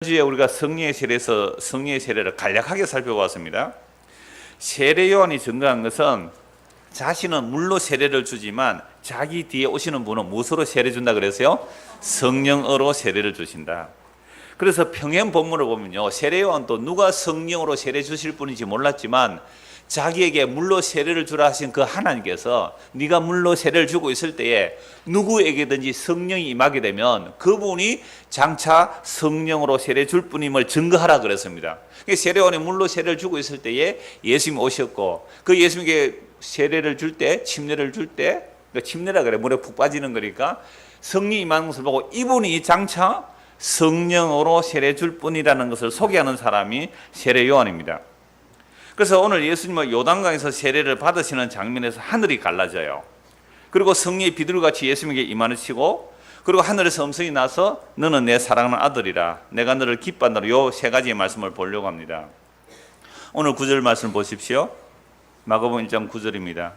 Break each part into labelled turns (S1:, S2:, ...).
S1: 주에 우리가 성령의 세례에서 성령의 세례를 간략하게 살펴보았습니다. 세례 요한이 증거한 것은 자신은 물로 세례를 주지만 자기 뒤에 오시는 분은 무엇으로 세례 준다 그랬어요? 성령으로 세례를 주신다. 그래서 평행 본문을 보면요, 세례 요한도 누가 성령으로 세례 주실 분인지 몰랐지만 자기에게 물로 세례를 주라 하신 그 하나님께서 네가 물로 세례를 주고 있을 때에 누구에게든지 성령이 임하게 되면 그분이 장차 성령으로 세례 줄 분임을 증거하라 그랬습니다. 세례요한이 물로 세례를 주고 있을 때에 예수님이 오셨고, 그 예수님께 세례를 줄 때, 침례를 줄 때, 침례라 그래, 물에 푹 빠지는 거니까 성령이 임하는 것을 보고 이분이 장차 성령으로 세례 줄 분이라는 것을 소개하는 사람이 세례 요한입니다. 그래서 오늘 예수님은 요단강에서 세례를 받으시는 장면에서 하늘이 갈라져요. 그리고 성령이 비둘기같이 예수님에게 임하시고, 그리고 하늘에서 음성이 나서 너는 내 사랑하는 아들이라 내가 너를 기뻐한다. 요 세 가지의 말씀을 보려고 합니다. 오늘 9절 말씀 보십시오. 마가복음 1장 9절입니다.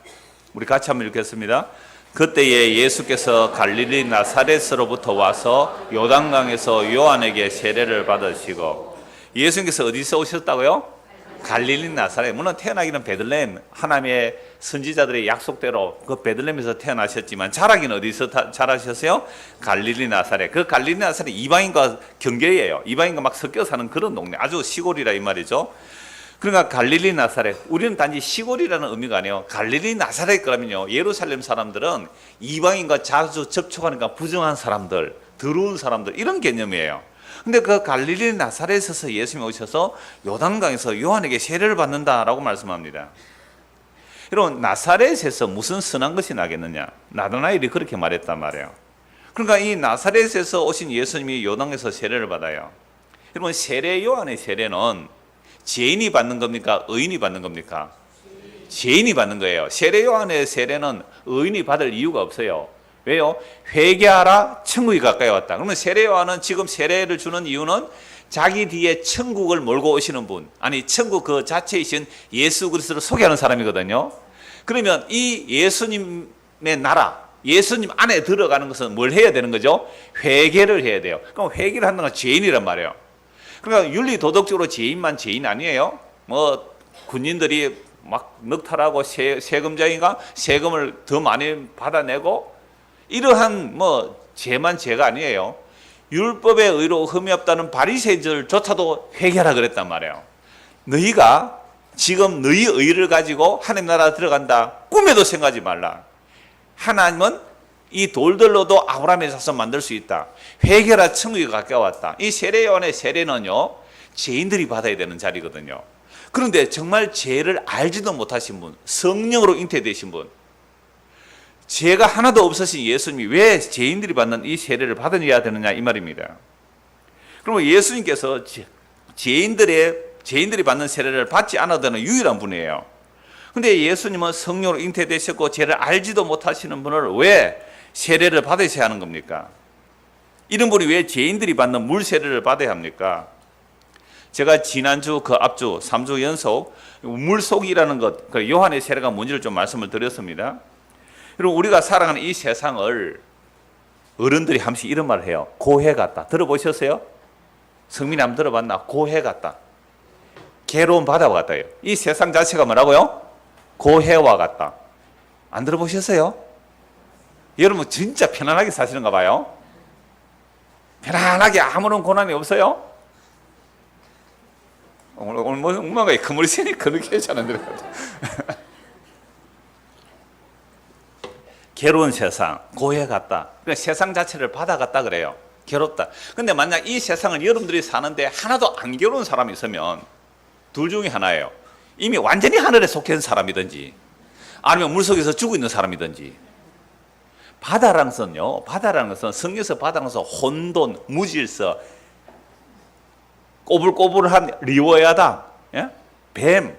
S1: 우리 같이 한번 읽겠습니다. 그때에 예수께서 갈릴리 나사렛으로부터 와서 요단강에서 요한에게 세례를 받으시고, 예수님께서 어디서 오셨다고요? 갈릴리 나사렛. 물론 태어나기는 베들레헴, 하나님의 선지자들의 약속대로 그 베들레헴에서 태어나셨지만 자라기는 어디서 자라셨어요? 갈릴리 나사렛. 그 갈릴리 나사렛 이방인과 경계예요. 이방인과 막 섞여 사는 그런 동네, 아주 시골이라 이 말이죠. 그러니까 갈릴리 나사렛, 우리는 단지 시골이라는 의미가 아니에요. 갈릴리 나사렛 그러면요, 예루살렘 사람들은 이방인과 자주 접촉하니까 부정한 사람들, 더러운 사람들, 이런 개념이에요. 근데 그 갈릴리 나사렛에서 예수님이 오셔서 요단강에서 요한에게 세례를 받는다라고 말씀합니다. 여러분, 나사렛에서 무슨 선한 것이 나겠느냐? 나다나엘이 그렇게 말했단 말이에요. 그러니까 이 나사렛에서 오신 예수님이 요단에서 세례를 받아요. 여러분, 세례 요한의 세례는 죄인이 받는 겁니까? 의인이 받는 겁니까? 죄인이 받는 거예요. 세례 요한의 세례는 의인이 받을 이유가 없어요. 왜요? 회개하라, 천국이 가까이 왔다. 그러면 세례 요한은 지금 세례를 주는 이유는 자기 뒤에 천국을 몰고 오시는 분, 아니 천국 그 자체이신 예수 그리스도를 소개하는 사람이거든요. 그러면 이 예수님의 나라, 예수님 안에 들어가는 것은 뭘 해야 되는 거죠? 회개를 해야 돼요. 그럼 회개를 한다는 건 죄인이란 말이에요. 그러니까 윤리 도덕적으로 죄인만 죄인 아니에요. 뭐 군인들이 막 넉탈하고 세금자인가 세금을 더 많이 받아내고, 이러한 뭐 죄만 죄가 아니에요. 율법의 의로 흠이 없다는 바리새인들조차도 회개하라 그랬단 말이에요. 너희가 지금 너희 의를 가지고 하나님 나라 들어간다, 꿈에도 생각하지 말라. 하나님은 이 돌들로도 아브라함의 자손 만들 수 있다. 회개라, 천국이 가까이 왔다. 이 세례 요한의 세례는요, 죄인들이 받아야 되는 자리거든요. 그런데 정말 죄를 알지도 못하신 분, 성령으로 잉태되신 분, 죄가 하나도 없으신 예수님이 왜 죄인들이 받는 이 세례를 받아야 되느냐 이 말입니다. 그러면 예수님께서 죄인들이 받는 세례를 받지 않아도 되는 유일한 분이에요. 그런데 예수님은 성령으로 잉태되셨고 죄를 알지도 못하시는 분을 왜 세례를 받으셔야 하는 겁니까? 이런 분이 왜 죄인들이 받는 물 세례를 받아야 합니까? 제가 지난주 그 앞주 3주 연속 물속이라는 것, 그 요한의 세례가 뭔지를 좀 말씀을 드렸습니다. 여러분, 우리가 살아가는 이 세상을 어른들이 한 번씩 이런 말을 해요. 고해 같다. 들어보셨어요? 성민이 한번 들어봤나? 고해 같다. 괴로운 바다와 같다요. 이 세상 자체가 뭐라고요? 고해와 같다. 안 들어보셨어요? 여러분 진짜 편안하게 사시는가 봐요. 편안하게 아무런 고난이 없어요. 오늘 뭐 엄마가 그물이 세니 그렇게 했잖아요. 괴로운 세상, 고해 같다. 그러니까 세상 자체를 바다 같다 그래요. 괴롭다. 근데 만약 이 세상을 여러분들이 사는데 하나도 안 괴로운 사람이 있으면 둘 중에 하나예요. 이미 완전히 하늘에 속해 있는 사람이든지 아니면 물속에서 죽어 있는 사람이든지. 바다라는 것은 성경에서 바다라는 것은 혼돈, 무질서, 꼬불꼬불한 리워야다, 예? 뱀,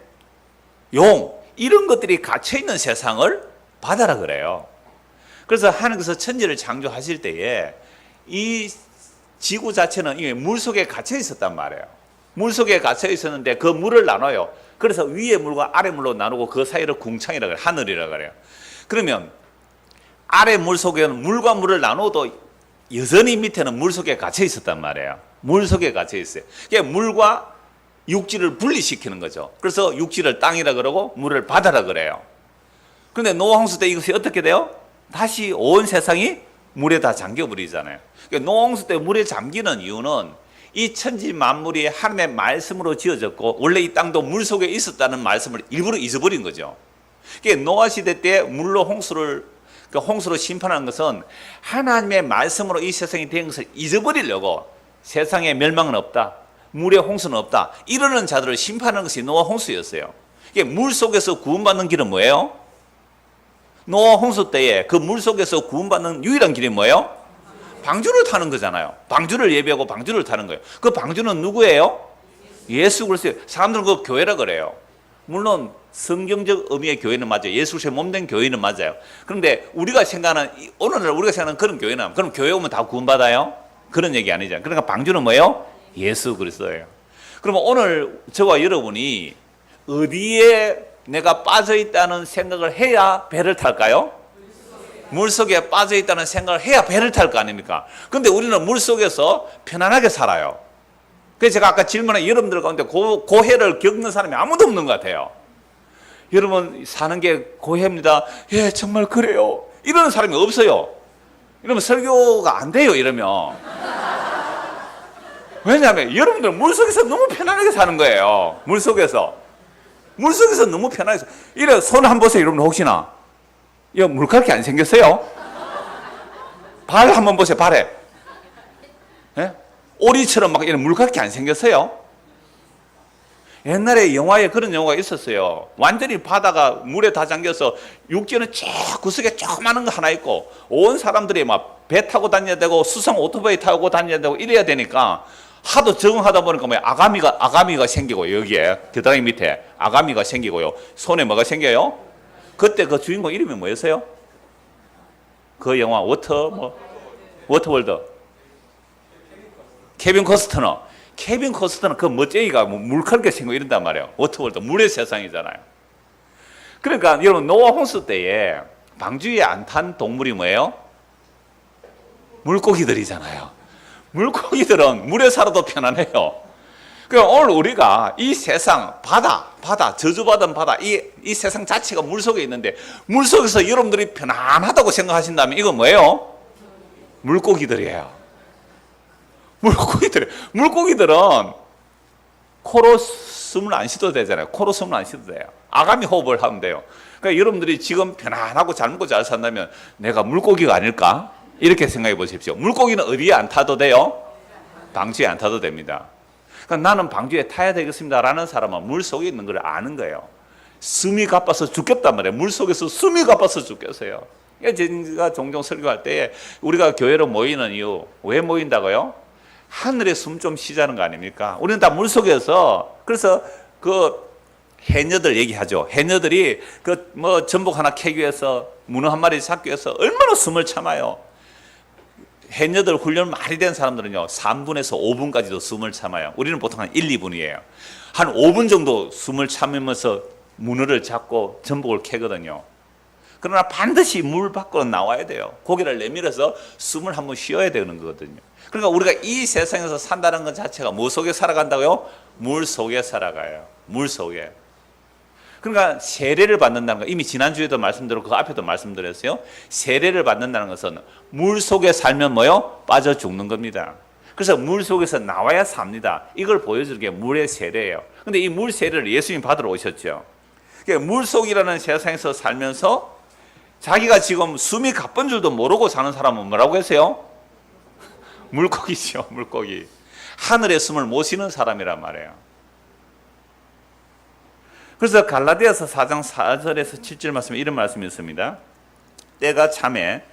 S1: 용, 이런 것들이 갇혀있는 세상을 바다라 그래요. 그래서 하나님께서 천지를 창조하실 때에 이 지구 자체는 이미 물속에 갇혀 있었단 말이에요. 물속에 갇혀 있었는데 그 물을 나눠요. 그래서 위의 물과 아래 물로 나누고 그 사이를 궁창이라 그래요. 하늘이라 그래요. 그러면 아래 물속에는 물과 물을 나눠도 여전히 밑에는 물속에 갇혀 있었단 말이에요. 물 속에 갇혀 있어요. 그러니까 물과 육지를 분리시키는 거죠. 그래서 육지를 땅이라 그러고 물을 바다라 그래요. 그런데 노아 홍수 때 이것이 어떻게 돼요? 다시 온 세상이 물에 다 잠겨버리잖아요. 그러니까 노아 홍수 때 물에 잠기는 이유는 이 천지 만물이 하나님의 말씀으로 지어졌고 원래 이 땅도 물 속에 있었다는 말씀을 일부러 잊어버린 거죠. 그러니까 노아 시대 때 물로 홍수로 심판하는 것은 하나님의 말씀으로 이 세상이 된 것을 잊어버리려고 세상에 멸망은 없다, 물에 홍수는 없다 이러는 자들을 심판하는 것이 노아 홍수였어요. 그러니까 물 속에서 구원받는 길은 뭐예요? 노아 홍수 때에 그 물 속에서 구원받는 유일한 길이 뭐예요? 방주를 타는 거잖아요. 방주를 예배하고 방주를 타는 거예요. 그 방주는 누구예요? 예수 그리스도예요. 사람들은 그 교회라 그래요. 물론 성경적 의미의 교회는 맞아요. 예수 그리스도의 몸된 교회는 맞아요. 그런데 우리가 생각하는 오늘날 우리가 생각하는 그런 교회는 그럼 교회 오면 다 구원받아요? 그런 얘기 아니잖아요. 그러니까 방주는 뭐예요? 예수 그리스도예요. 그러면 오늘 저와 여러분이 어디에 내가 빠져 있다는 생각을 해야 배를 탈까요? 물속에 빠져 있다는 생각을 해야 배를 탈 거 아닙니까? 그런데 우리는 물속에서 편안하게 살아요. 그래서 제가 아까 질문에 여러분들 가운데 고해를 겪는 사람이 아무도 없는 것 같아요. 여러분 사는 게 고해입니다. 예, 정말 그래요. 이러는 사람이 없어요. 이러면 설교가 안 돼요. 이러면. 왜냐하면 여러분들 물속에서 너무 편안하게 사는 거예요. 물속에서 너무 편안해서. 이래 손 한번 보세요. 여러분 혹시나 이거 물갈퀴 안 생겼어요? 발 한번 보세요. 발에 예? 오리처럼 막 이런 물갈퀴 안 생겼어요? 옛날에 영화에 그런 영화가 있었어요. 완전히 바다가 물에 다 잠겨서 육지는 쫙 구석에 조그마한 거 하나 있고 온 사람들이 막 배 타고 다녀야 되고 수상 오토바이 타고 다녀야 되고 이래야 되니까 하도 적응하다 보니까 뭐 아가미가 생기고 여기에 겨드랑이 밑에 아가미가 생기고요. 손에 뭐가 생겨요? 그때 그 주인공 이름이 뭐였어요? 그 영화 워터월드 케빈 코스터너 그 멋쟁이가 물갈퀴 생기고 이런단 말이에요. 워터월드 물의 세상이잖아요. 그러니까 여러분 노아 홍수 때에 방주에 안 탄 동물이 뭐예요? 물고기들이잖아요. 물고기들은 물에 살아도 편안해요. 그럼 오늘 우리가 이 세상 바다 저주받은 바다 이 세상 자체가 물속에 있는데 물속에서 여러분들이 편안하다고 생각하신다면 이건 뭐예요? 물고기들이에요. 물고기들은 코로 숨을 안 쉬어도 되잖아요. 코로 숨을 안 쉬어도 돼요. 아가미 호흡을 하면 돼요. 그러니까 여러분들이 지금 편안하고 잘 먹고 잘 산다면 내가 물고기가 아닐까? 이렇게 생각해 보십시오. 물고기는 어디에 안 타도 돼요? 방주에 안 타도 됩니다. 그러니까 나는 방주에 타야 되겠습니다 라는 사람은 물속에 있는 걸 아는 거예요. 숨이 가빠서 죽겠단 말이에요. 물속에서 숨이 가빠서 죽겠어요. 제가 종종 설교할 때 우리가 교회로 모이는 이유 왜 모인다고요? 하늘에 숨 좀 쉬자는 거 아닙니까? 우리는 다 물속에서 그래서 그 해녀들 얘기하죠. 해녀들이 그 뭐 전복 하나 캐기 위해서 문어 한 마리 잡기 위해서 얼마나 숨을 참아요. 해녀들 훈련 많이 된 사람들은요 3분에서 5분까지도 숨을 참아요. 우리는 보통 한 1, 2분이에요. 한 5분 정도 숨을 참으면서 문어를 잡고 전복을 캐거든요. 그러나 반드시 물 밖으로 나와야 돼요. 고개를 내밀어서 숨을 한번 쉬어야 되는 거거든요. 그러니까 우리가 이 세상에서 산다는 것 자체가 뭐 속에 살아간다고요? 물 속에 살아가요. 물 속에. 그러니까 세례를 받는다는 거 이미 지난주에도 말씀드렸고 그 앞에도 말씀드렸어요. 세례를 받는다는 것은 물 속에 살면 뭐요? 빠져 죽는 겁니다. 그래서 물 속에서 나와야 삽니다. 이걸 보여주는 게 물의 세례예요. 근데 이 물 세례를 예수님이 받으러 오셨죠. 그러니까 물 속이라는 세상에서 살면서 자기가 지금 숨이 가쁜 줄도 모르고 사는 사람은 뭐라고 했어요? 물고기죠. 물고기. 하늘의 숨을 못 쉬는 사람이란 말이에요. 그래서 갈라디아서 4장 4절에서 7절 말씀에 이런 말씀이 있습니다. 때가 참에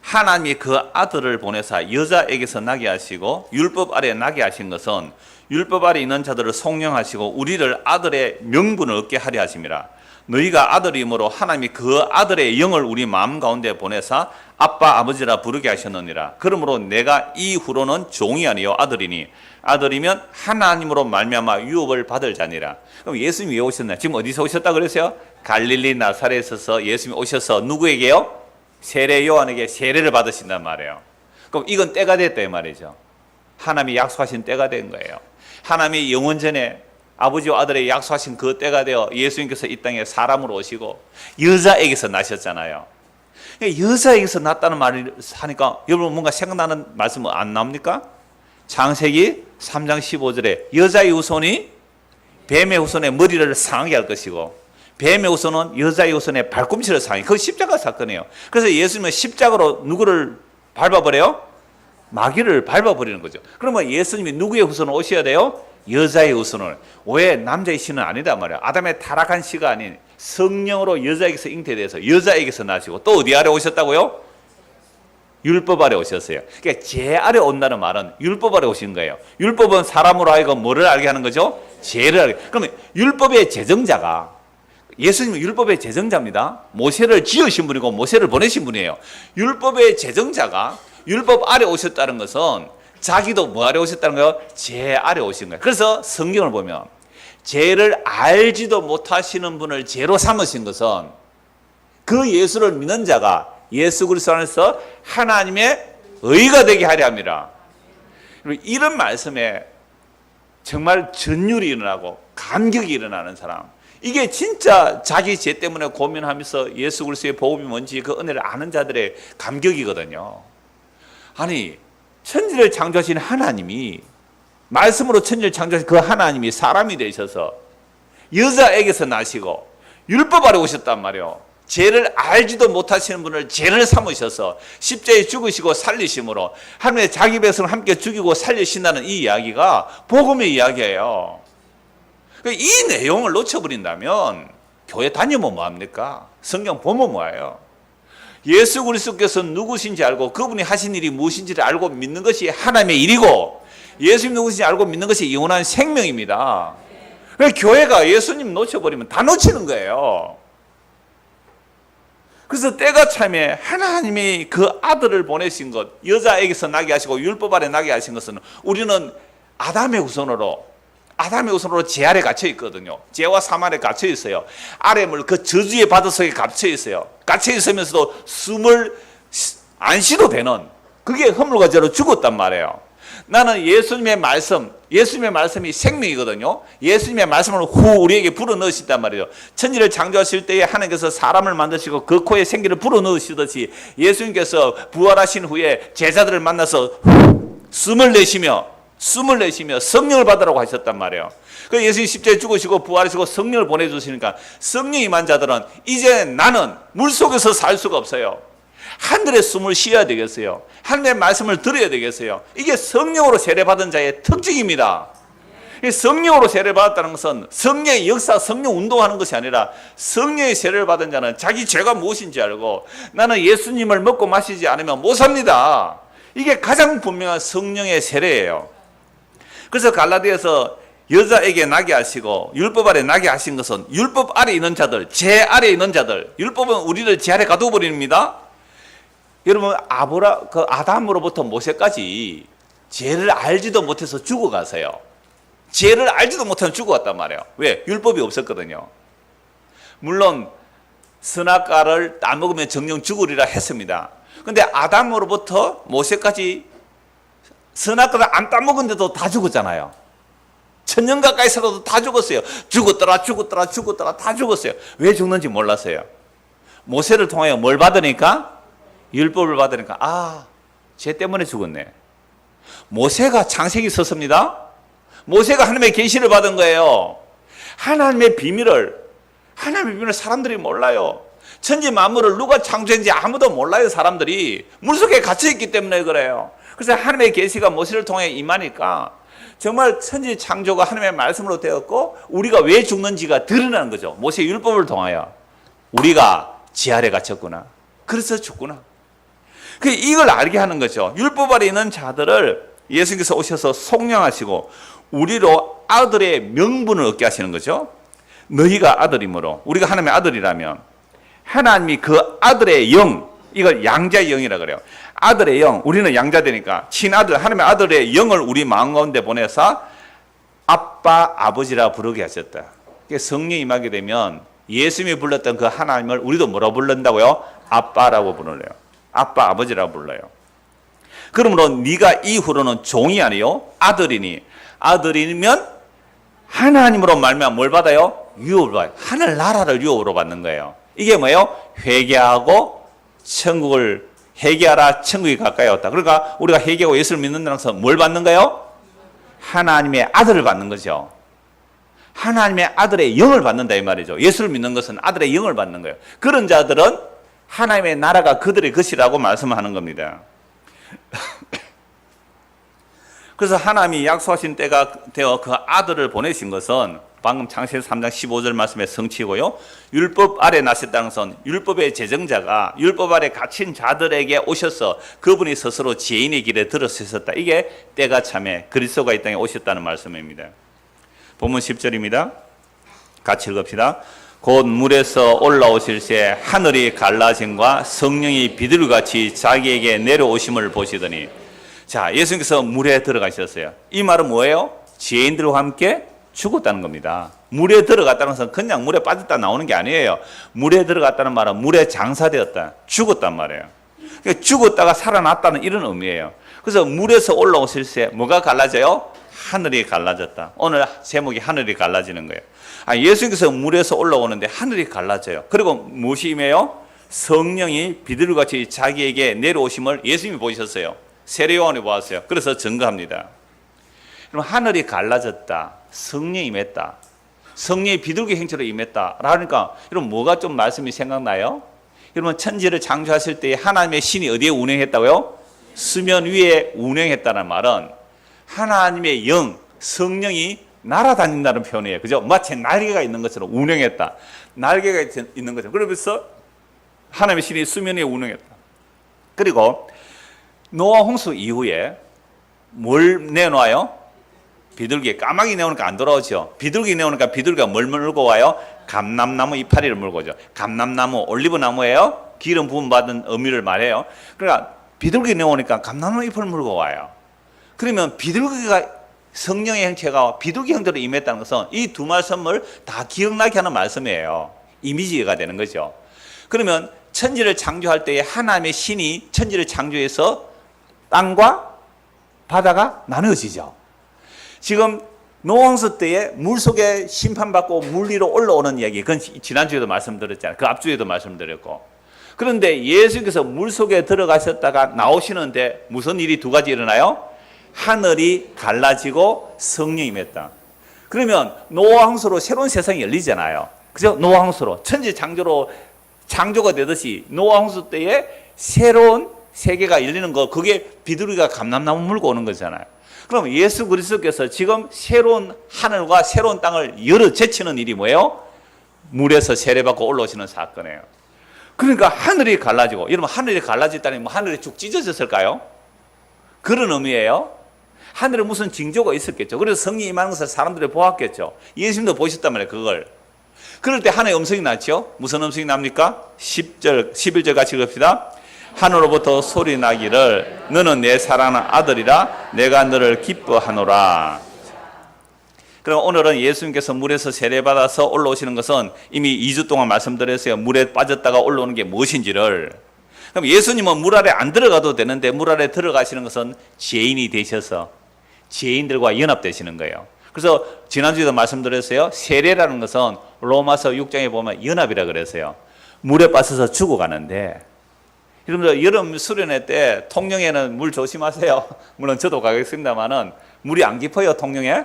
S1: 하나님이 그 아들을 보내사 여자에게서 나게 하시고 율법 아래 나게 하신 것은 율법 아래 있는 자들을 속량하시고 우리를 아들의 명분을 얻게 하려 하심이라. 너희가 아들이므로 하나님이 그 아들의 영을 우리 마음 가운데 보내사 아빠 아버지라 부르게 하셨느니라. 그러므로 내가 이후로는 종이 아니요 아들이니 아들이면 하나님으로 말미암아 유업을 받을 자니라. 그럼 예수님이 왜 오셨나요? 지금 어디서 오셨다 그랬어요? 갈릴리 나사렛에서 예수님이 오셔서 누구에게요? 세례 요한에게 세례를 받으신단 말이에요. 그럼 이건 때가 됐다 이 말이죠. 하나님이 약속하신 때가 된 거예요. 하나님이 영원 전에 아버지와 아들의 약속하신 그 때가 되어 예수님께서 이 땅에 사람으로 오시고 여자에게서 나셨잖아요. 여자에게서 났다는 말을 하니까 여러분 뭔가 생각나는 말씀 안 나옵니까? 창세기 3장 15절에 여자의 후손이 뱀의 후손의 머리를 상하게 할 것이고 뱀의 후손은 여자의 후손의 발꿈치를 상하게. 그거 십자가 사건이에요. 그래서 예수님은 십자가로 누구를 밟아버려요? 마귀를 밟아버리는 거죠. 그러면 예수님이 누구의 후손을 오셔야 돼요? 여자의 후손을. 왜 남자의 씨는 아니다 말이야. 아담의 타락한 씨가 아닌 성령으로 여자에게서 잉태돼서 여자에게서 나시고 또 어디 아래 오셨다고요? 율법 아래 오셨어요. 그러니까 죄 아래 온다는 말은 율법 아래 오신 거예요. 율법은 사람으로 하여금 뭐를 알게 하는 거죠? 죄를 알게. 그러면 율법의 제정자가, 예수님은 율법의 제정자입니다. 모세를 지으신 분이고 모세를 보내신 분이에요. 율법의 제정자가 율법 아래 오셨다는 것은 자기도 뭐 아래 오셨다는 거예요? 죄 아래 오신 거예요. 그래서 성경을 보면 죄를 알지도 못하시는 분을 죄로 삼으신 것은 그 예수를 믿는 자가 예수 그리스도 안에서 하나님의 의가 되게 하려 합니다. 이런 말씀에 정말 전율이 일어나고 감격이 일어나는 사람, 이게 진짜 자기 죄 때문에 고민하면서 예수 그리스도의 복음이 뭔지 그 은혜를 아는 자들의 감격이거든요. 아니, 천지를 창조하신 하나님이, 말씀으로 천지를 창조하신 그 하나님이 사람이 되셔서 여자에게서 나시고 율법 아래 오셨단 말이에요. 죄를 알지도 못하시는 분을 죄를 삼으셔서 십자가에 죽으시고 살리심으로 하나님의 자기 백성을 함께 죽이고 살리신다는 이 이야기가 복음의 이야기예요. 이 내용을 놓쳐버린다면 교회 다니면 뭐합니까? 성경 보면 뭐예요? 예수 그리스도께서 누구신지 알고 그분이 하신 일이 무엇인지를 알고 믿는 것이 하나님의 일이고 예수님 누구신지 알고 믿는 것이 영원한 생명입니다. 교회가 예수님 놓쳐버리면 다 놓치는 거예요. 그래서 때가 참에 하나님이 그 아들을 보내신 것, 여자에게서 나게 하시고 율법 아래 나게 하신 것은 우리는 아담의 후손으로 죄 아래 갇혀 있거든요. 죄와 삶 아래 갇혀 있어요. 아래물 그 저주의 바다 속에 갇혀 있어요. 갇혀 있으면서도 숨을 안 쉬도 되는, 그게 허물과 죄로 죽었단 말이에요. 나는 예수님의 말씀이 생명이거든요. 예수님의 말씀을 우리에게 불어넣으신단 말이에요. 천지를 창조하실 때에 하나님께서 사람을 만드시고 그 코에 생기를 불어넣으시듯이 예수님께서 부활하신 후에 제자들을 만나서 숨을 내쉬며 성령을 받으라고 하셨단 말이에요. 그래서 예수님 십자가에 죽으시고 부활하시고 성령을 보내주시니까 성령 임한 자들은 이제 나는 물속에서 살 수가 없어요. 하늘에 숨을 쉬어야 되겠어요. 하나님의 말씀을 들어야 되겠어요. 이게 성령으로 세례받은 자의 특징입니다. 성령으로 세례를 받았다는 것은 성령의 역사, 성령 운동하는 것이 아니라 성령의 세례를 받은 자는 자기 죄가 무엇인지 알고 나는 예수님을 먹고 마시지 않으면 못 삽니다. 이게 가장 분명한 성령의 세례예요. 그래서 갈라디아서 여자에게 나게 하시고 율법 아래 나게 하신 것은 율법 아래 있는 자들, 죄 아래 있는 자들, 율법은 우리를 죄 아래 가둬버립니다. 여러분, 아담으로부터 모세까지 죄를 알지도 못해서 죽어가세요. 죄를 알지도 못하면 죽어갔단 말이에요. 왜? 율법이 없었거든요. 물론 선악과를 따먹으면 정령 죽으리라 했습니다. 근데 아담으로부터 모세까지 선악과를 안 따먹은데도 다 죽었잖아요. 천년 가까이 살아도 다 죽었어요. 죽었더라 다 죽었어요. 왜 죽는지 몰랐어요. 모세를 통하여 뭘 받으니까? 율법을 받으니까 죄 때문에 죽었네. 모세가 창세기 썼습니다. 모세가 하나님의 계시를 받은 거예요. 하나님의 비밀을 사람들이 몰라요. 천지 만물을 누가 창조했는지 아무도 몰라요. 사람들이 물속에 갇혀있기 때문에 그래요. 그래서 하나님의 계시가 모세를 통해 임하니까 정말 천지 창조가 하나님의 말씀으로 되었고 우리가 왜 죽는지가 드러나는 거죠. 모세 율법을 통하여 우리가 죄 아래 갇혔구나. 그래서 죽구나. 이걸 알게 하는 거죠. 율법 아래 있는 자들을 예수님께서 오셔서 속량하시고 우리로 아들의 명분을 얻게 하시는 거죠. 너희가 아들이므로, 우리가 하나님의 아들이라면 하나님이 그 아들의 영, 이걸 양자의 영이라 그래요. 아들의 영, 우리는 양자되니까 친아들, 하나님의 아들의 영을 우리 마음 가운데 보내서 아빠, 아버지라 부르게 하셨다. 성령이 임하게 되면 예수님이 불렀던 그 하나님을 우리도 뭐라고 부른다고요? 아빠라고 부르래요. 아빠, 아버지라고 불러요. 그러므로 네가 이후로는 종이 아니요 아들이니, 아들이면 하나님으로 말미암아 뭘 받아요? 유업을 받아요. 하늘나라를 유업으로 받는 거예요. 이게 뭐예요? 회개하고 천국을 회개하라, 천국이 가까이 왔다. 그러니까 우리가 회개하고 예수를 믿는다는 것은 뭘 받는 거예요? 하나님의 아들을 받는 거죠. 하나님의 아들의 영을 받는다 이 말이죠. 예수를 믿는 것은 아들의 영을 받는 거예요. 그런 자들은 하나님의 나라가 그들의 것이라고 말씀하는 겁니다. 그래서 하나님이 약속하신 때가 되어 그 아들을 보내신 것은 방금 창세기 3장 15절 말씀의 성취고요. 율법 아래 나셨다는 것은 율법의 제정자가 율법 아래 갇힌 자들에게 오셔서 그분이 스스로 지혜인의 길에 들어서셨다. 이게 때가 참에 그리스도가 이 땅에 오셨다는 말씀입니다. 본문 10절입니다. 같이 읽읍시다. 곧 물에서 올라오실 새 하늘이 갈라짐과 성령이 비둘기같이 자기에게 내려오심을 보시더니, 자, 예수님께서 물에 들어가셨어요. 이 말은 뭐예요? 지혜인들과 함께 죽었다는 겁니다. 물에 들어갔다는 것은 그냥 물에 빠졌다 나오는 게 아니에요. 물에 들어갔다는 말은 물에 장사되었다, 죽었단 말이에요. 그러니까 죽었다가 살아났다는 이런 의미예요. 그래서 물에서 올라오실 새 뭐가 갈라져요? 하늘이 갈라졌다. 오늘 제목이 하늘이 갈라지는 거예요. 예수님께서 물에서 올라오는데 하늘이 갈라져요. 그리고 무엇이 임해요? 성령이 비둘기같이 자기에게 내려오심을 예수님이 보셨어요. 세례요한이 보았어요. 그래서 증거합니다. 그럼 하늘이 갈라졌다, 성령이 임했다, 성령이 비둘기 형체로 임했다 라니까 여러분 뭐가 좀 말씀이 생각나요? 여러분 천지를 창조하실 때 하나님의 신이 어디에 운행했다고요? 수면 위에 운행했다는 말은 하나님의 영, 성령이 날아다닌다는 표현이에요. 그죠? 마치 날개가 있는 것처럼 운행했다. 날개가 있는 것처럼. 그러면서 하나님의 신이 수면 위에 운행했다. 그리고 노아 홍수 이후에 뭘 내놓아요? 비둘기. 까마귀 내오니까 안 돌아오죠. 비둘기 내오니까 비둘기가 뭘 물고 와요? 감람나무 이파리를 물고 오죠. 감람나무, 올리브나무예요. 기름 부음 받은 의미를 말해요. 그러니까 비둘기 내오니까 감람나무 잎을 물고 와요. 그러면 비둘기가 성령의 형체가 비둘기 형태로 임했다는 것은 이 두 말씀을 다 기억나게 하는 말씀이에요. 이미지가 되는 거죠. 그러면 천지를 창조할 때에 하나님의 신이 천지를 창조해서 땅과 바다가 나누어지죠. 지금 노홍수 때에 물속에 심판받고 물 위로 올라오는 이야기, 그건 지난주에도 말씀드렸잖아요. 그 앞주에도 말씀드렸고. 그런데 예수님께서 물속에 들어가셨다가 나오시는데 무슨 일이 두 가지 일어나요? 하늘이 갈라지고 성령이 임했다. 그러면 노아 홍수로 새로운 세상이 열리잖아요. 그죠? 노아 홍수로 천지 창조로 창조가 되듯이 노아 홍수 때에 새로운 세계가 열리는 거, 그게 비둘기가 감람나무 물고 오는 거잖아요. 그럼 예수 그리스도께서 지금 새로운 하늘과 새로운 땅을 열어 제치는 일이 뭐예요? 물에서 세례받고 올라오시는 사건이에요. 그러니까 하늘이 갈라지고, 여러분 하늘이 갈라졌다니 뭐 하늘이 쭉 찢어졌을까요? 그런 의미예요. 하늘에 무슨 징조가 있었겠죠. 그래서 성령이 임하는 것을 사람들이 보았겠죠. 예수님도 보셨단 말이에요, 그걸. 그럴 때 하나의 음성이 났죠. 무슨 음성이 납니까? 10절, 11절 같이 읽읍시다. 하늘로부터 소리 나기를 너는 내 사랑하는 아들이라 내가 너를 기뻐하노라. 그럼 오늘은 예수님께서 물에서 세례받아서 올라오시는 것은 이미 2주 동안 말씀드렸어요. 물에 빠졌다가 올라오는 게 무엇인지를. 그럼 예수님은 물 아래 안 들어가도 되는데 물 아래 들어가시는 것은 지혜인이 되셔서 지혜인들과 연합되시는 거예요. 그래서 지난주에도 말씀드렸어요. 세례라는 것은 로마서 6장에 보면 연합이라 그랬어요. 물에 빠져서 죽어가는데, 여러분들 여름 수련회 때 통영에는 물 조심하세요. 물론 저도 가겠습니다만은 물이 안 깊어요. 통영에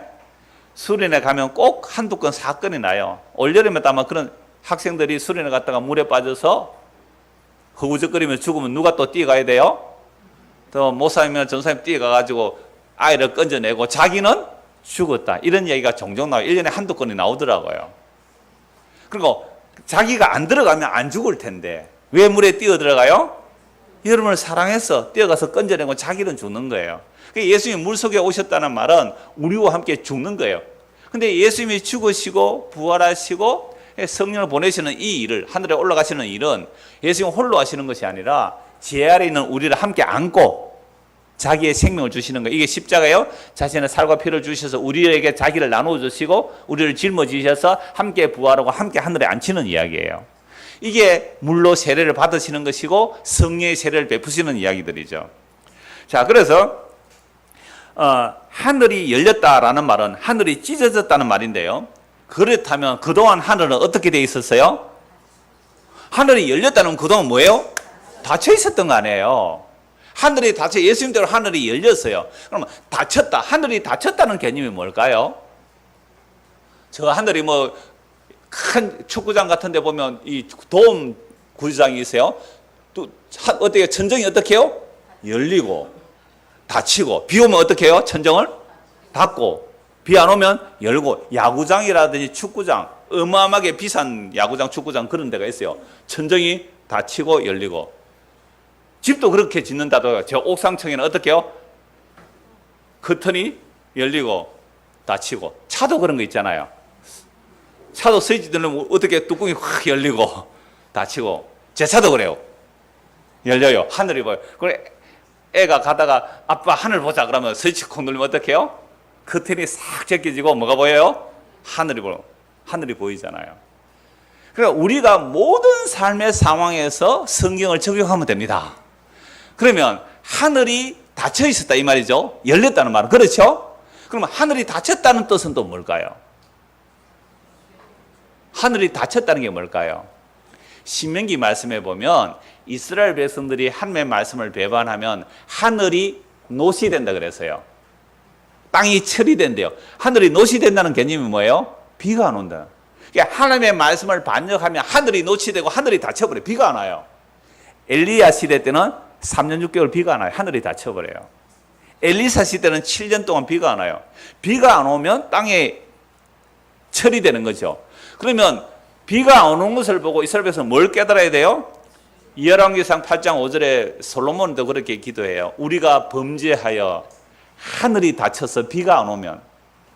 S1: 수련회 가면 꼭 한두 건 사건이 나요. 올여름에 아마 그런 학생들이 수련회 갔다가 물에 빠져서 허우적거리며 죽으면 누가 또 뛰어가야 돼요? 또 목사님이나 전사님 뛰어가가지고 아이를 건져내고 자기는 죽었다, 이런 얘기가 종종 나와요. 1년에 한두 건이 나오더라고요. 그리고 자기가 안 들어가면 안 죽을 텐데 왜 물에 뛰어 들어가요? 여러분을 사랑해서 뛰어가서 건져내고 자기는 죽는 거예요. 예수님이 물속에 오셨다는 말은 우리와 함께 죽는 거예요. 근데 예수님이 죽으시고 부활하시고 성령을 보내시는 이 일을, 하늘에 올라가시는 일은 예수님 홀로 하시는 것이 아니라 제 아래 있는 우리를 함께 안고 자기의 생명을 주시는 거예요. 이게 십자가예요. 자신의 살과 피를 주셔서 우리에게 자기를 나눠주시고 우리를 짊어지셔서 함께 부활하고 함께 하늘에 앉히는 이야기예요. 이게 물로 세례를 받으시는 것이고 성령의 세례를 베푸시는 이야기들이죠. 자, 그래서 하늘이 열렸다라는 말은 하늘이 찢어졌다는 말인데요. 그렇다면 그동안 하늘은 어떻게 돼 있었어요? 하늘이 열렸다는 그동안 뭐예요? 닫혀 있었던 거 아니에요. 하늘이 닫혀, 예수님대로 하늘이 열렸어요. 그러면 닫혔다, 하늘이 닫혔다는 개념이 뭘까요? 저 하늘이 뭐 큰 축구장 같은 데 보면 이 돔 구장이 있어요. 또 어떻게 천정이 어떻게 해요? 열리고 닫히고, 비 오면 어떻게 해요? 천정을 닫고, 비 안 오면 열고. 야구장이라든지 축구장, 어마어마하게 비싼 야구장, 축구장 그런 데가 있어요. 천정이 닫히고 열리고. 집도 그렇게 짓는다도 저 옥상층에는 어떻게 해요? 커튼이 열리고 닫히고. 차도 그런 거 있잖아요. 차도 스위치 누르면 어떻게 뚜껑이 확 열리고 닫히고. 제 차도 그래요. 열려요. 하늘이 보여요. 그래 애가 가다가 아빠 하늘 보자 그러면 스위치 콕 누르면 어떻게 해요? 커튼이 싹 제껴지고 뭐가 보여요? 하늘이 보이잖아요. 그러니까 우리가 모든 삶의 상황에서 성경을 적용하면 됩니다. 그러면 하늘이 닫혀 있었다 이 말이죠. 열렸다는 말은. 그렇죠? 그러면 하늘이 닫혔다는 뜻은 또 뭘까요? 하늘이 닫혔다는 게 뭘까요? 신명기 말씀에 보면 이스라엘 백성들이 하나님의 말씀을 배반하면 하늘이 노시 된다 그랬어요. 땅이 철이 된대요. 하늘이 노시 된다는 개념이 뭐예요? 비가 안 온다. 그러니까 하나님의 말씀을 반역하면 하늘이 노시되고 하늘이 닫혀버려요. 비가 안 와요. 엘리야 시대 때는 3년 6개월 비가 안 와요. 하늘이 닫혀버려요. 엘리사 시대는 7년 동안 비가 안 와요. 비가 안 오면 땅에 철이 되는 거죠. 그러면 비가 안 오는 것을 보고 이스라엘 백성은 뭘 깨달아야 돼요? 열왕기상 8장 5절에 솔로몬도 그렇게 기도해요. 우리가 범죄하여 하늘이 닫혀서 비가 안 오면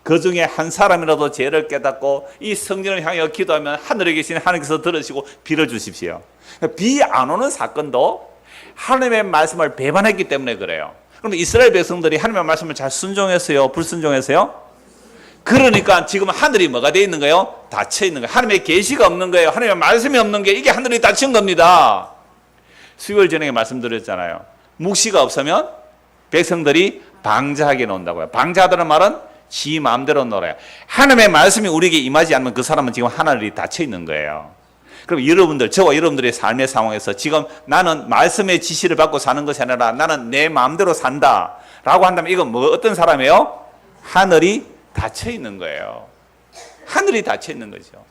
S1: 그 중에 한 사람이라도 죄를 깨닫고 이 성전을 향하여 기도하면 하늘에 계신 하나님께서 들으시고 비를 주십시오. 비 안 오는 사건도 하나님의 말씀을 배반했기 때문에 그래요. 그럼 이스라엘 백성들이 하나님의 말씀을 잘 순종했어요? 불순종했어요? 그러니까 지금 하늘이 뭐가 되어 있는 거예요? 닫혀 있는 거예요. 하나님의 계시가 없는 거예요. 하나님의 말씀이 없는 게 이게 하늘이 닫힌 겁니다. 수요일 저녁에 말씀드렸잖아요. 묵시가 없으면 백성들이 방자하게 논다고요. 방자하다는 말은 지 마음대로 놀아요. 하나님의 말씀이 우리에게 임하지 않으면 그 사람은 지금 하늘이 닫혀 있는 거예요. 그럼 여러분들, 저와 여러분들의 삶의 상황에서 지금 나는 말씀의 지시를 받고 사는 것이 아니라 나는 내 마음대로 산다 라고 한다면 이건 뭐 어떤 사람이에요? 하늘이 닫혀 있는 거예요. 하늘이 닫혀 있는 거죠.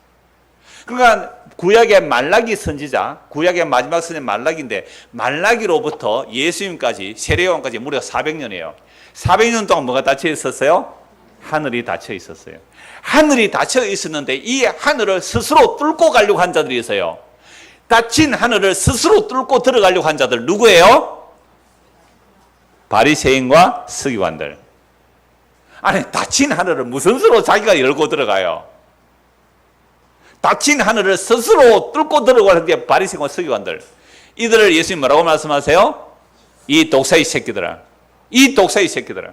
S1: 그러니까 구약의 말라기 선지자, 구약의 마지막 선지 말라기인데 말라기로부터 예수님까지 세례요한까지 무려 400년이에요. 400년 동안 뭐가 닫혀 있었어요? 하늘이 닫혀 있었어요. 하늘이 닫혀 있었는데 이 하늘을 스스로 뚫고 가려고 한 자들이 있어요. 닫힌 하늘을 스스로 뚫고 들어가려고 한 자들 누구예요? 바리새인과 서기관들. 아니 닫힌 하늘을 무슨 수로 자기가 열고 들어가요? 닫힌 하늘을 스스로 뚫고 들어가는 게 바리새인과 서기관들. 이들을 예수님 뭐라고 말씀하세요? 이 독사의 새끼들아. 이 독사의 새끼들아.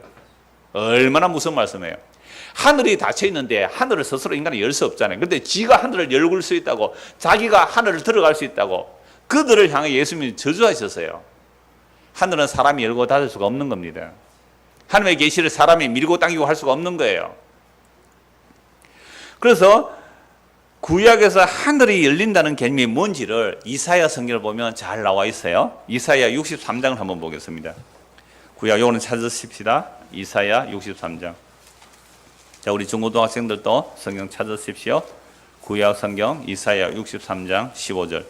S1: 얼마나 무서운 말씀이에요. 하늘이 닫혀 있는데 하늘을 스스로 인간이 열 수 없잖아요. 그런데 지가 하늘을 열고 수 있다고, 자기가 하늘을 들어갈 수 있다고 그들을 향해 예수님이 저주하셨어요. 하늘은 사람이 열고 닫을 수가 없는 겁니다. 하나님의 계시를 사람이 밀고 당기고 할 수가 없는 거예요. 그래서 구약에서 하늘이 열린다는 개념이 뭔지를 이사야 성경을 보면 잘 나와 있어요. 이사야 63장을 한번 보겠습니다. 구약 요거는 찾으십시다. 이사야 63장. 자, 우리 중고등학생들도 성경 찾으십시오. 구약 성경 이사야 63장 15절.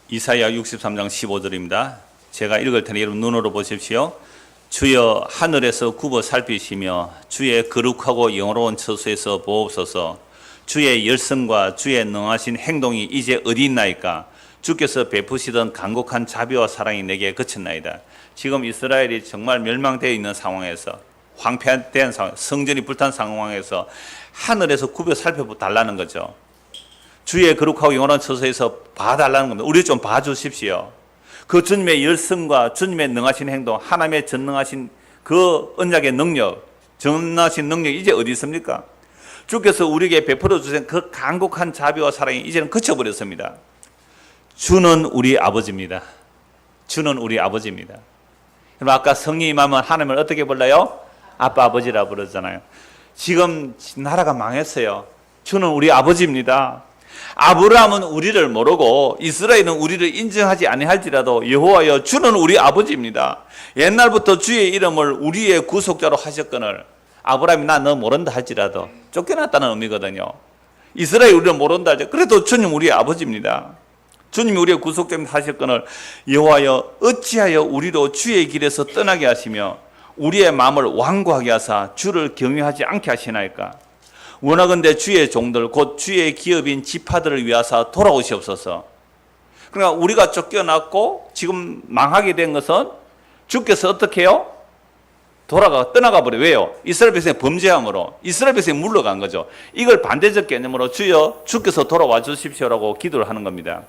S1: 이사야 63장 15절입니다. 제가 읽을 테니 여러분 눈으로 보십시오. 주여 하늘에서 굽어 살피시며 주의 거룩하고 영화로운 처소에서 보옵소서. 주의 열성과 주의 능하신 행동이 이제 어디 있나이까? 주께서 베푸시던 간곡한 자비와 사랑이 내게 그쳤나이다. 지금 이스라엘이 정말 멸망되어 있는 상황에서, 황폐된 상황, 성전이 불탄 상황에서 하늘에서 굽어 살펴달라는 거죠. 주의 거룩하고 영원한 처소에서 봐달라는 겁니다. 우리 좀 봐주십시오. 그 주님의 열성과 주님의 능하신 행동, 하나님의 전능하신 그 언약의 능력, 전능하신 능력이 이제 어디 있습니까? 주께서 우리에게 베풀어 주신 그 간곡한 자비와 사랑이 이제는 그쳐버렸습니다. 주는 우리 아버지입니다. 주는 우리 아버지입니다. 그럼 아까 성령 임하면 하나님을 어떻게 불러요? 아빠 아버지라 부르잖아요. 지금 나라가 망했어요. 주는 우리 아버지입니다. 아브라함은 우리를 모르고 이스라엘은 우리를 인정하지 아니할지라도 여호와여 주는 우리 아버지입니다. 옛날부터 주의 이름을 우리의 구속자로 하셨거늘 아브라함이 나 너 모른다 할지라도 쫓겨났다는 의미거든요. 이스라엘 우리를 모른다 할지 그래도 주님 우리 아버지입니다. 주님이 우리의 구속자님 하셨거늘 여호와여 어찌하여 우리로 주의 길에서 떠나게 하시며 우리의 마음을 완고하게 하사 주를 경외하지 않게 하시나이까. 원하건대 주의 종들 곧 주의 기업인 지파들을 위하사 돌아오시옵소서. 그러니까 우리가 쫓겨났고 지금 망하게 된 것은 주께서 어떻게 해요? 떠나가 버려요. 왜요? 이스라엘 백성의 범죄함으로 이스라엘 백성이 물러간 거죠. 이걸 반대적 개념으로 주여 주께서 돌아와 주십시오라고 기도를 하는 겁니다.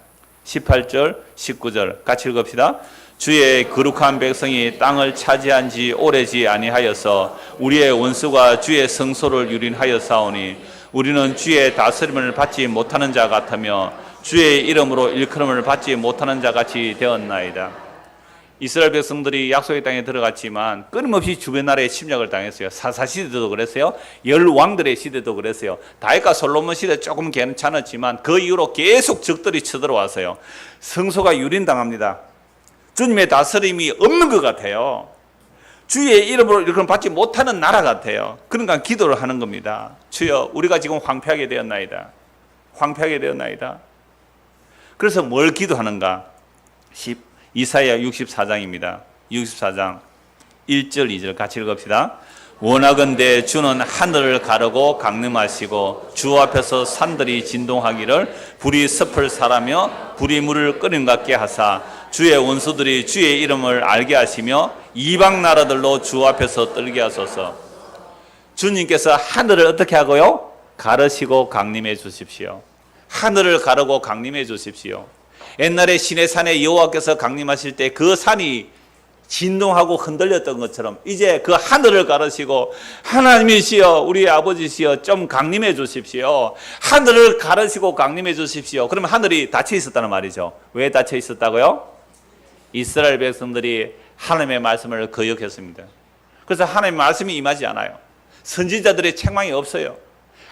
S1: 18절 19절 같이 읽읍시다. 주의 거룩한 백성이 땅을 차지한 지 오래지 아니하여서 우리의 원수가 주의 성소를 유린하였사오니 우리는 주의 다스림을 받지 못하는 자 같으며 주의 이름으로 일컬음을 받지 못하는 자 같이 되었나이다. 이스라엘 백성들이 약속의 땅에 들어갔지만 끊임없이 주변 나라에 침략을 당했어요. 사사 시대도 그랬어요. 열 왕들의 시대도 그랬어요. 다윗과 솔로몬 시대 조금 괜찮았지만 그 이후로 계속 적들이 쳐들어왔어요. 성소가 유린당합니다. 주님의 다스림이 없는 것 같아요. 주의 이름으로 이렇게 받지 못하는 나라 같아요. 그러니까 기도를 하는 겁니다. 주여 우리가 지금 황폐하게 되었나이다. 황폐하게 되었나이다. 그래서 뭘 기도하는가? 이사야 64장입니다. 64장 1절 2절 같이 읽읍시다. 원하건대 주는 하늘을 가르고 강림하시고 주 앞에서 산들이 진동하기를 불이 섭을 사라며 불이 물을 끓임 같게 하사 주의 원수들이 주의 이름을 알게 하시며 이방 나라들로 주 앞에서 떨게 하소서. 주님께서 하늘을 어떻게 하고요? 가르시고 강림해 주십시오. 하늘을 가르고 강림해 주십시오. 옛날에 시내산에 여호와께서 강림하실 때 그 산이 진동하고 흔들렸던 것처럼 이제 그 하늘을 가르시고 하나님이시여 우리 아버지시여 좀 강림해 주십시오. 하늘을 가르시고 강림해 주십시오. 그러면 하늘이 닫혀 있었다는 말이죠. 왜 닫혀 있었다고요? 이스라엘 백성들이 하나님의 말씀을 거역했습니다. 그래서 하나님의 말씀이 임하지 않아요. 선지자들의 책망이 없어요.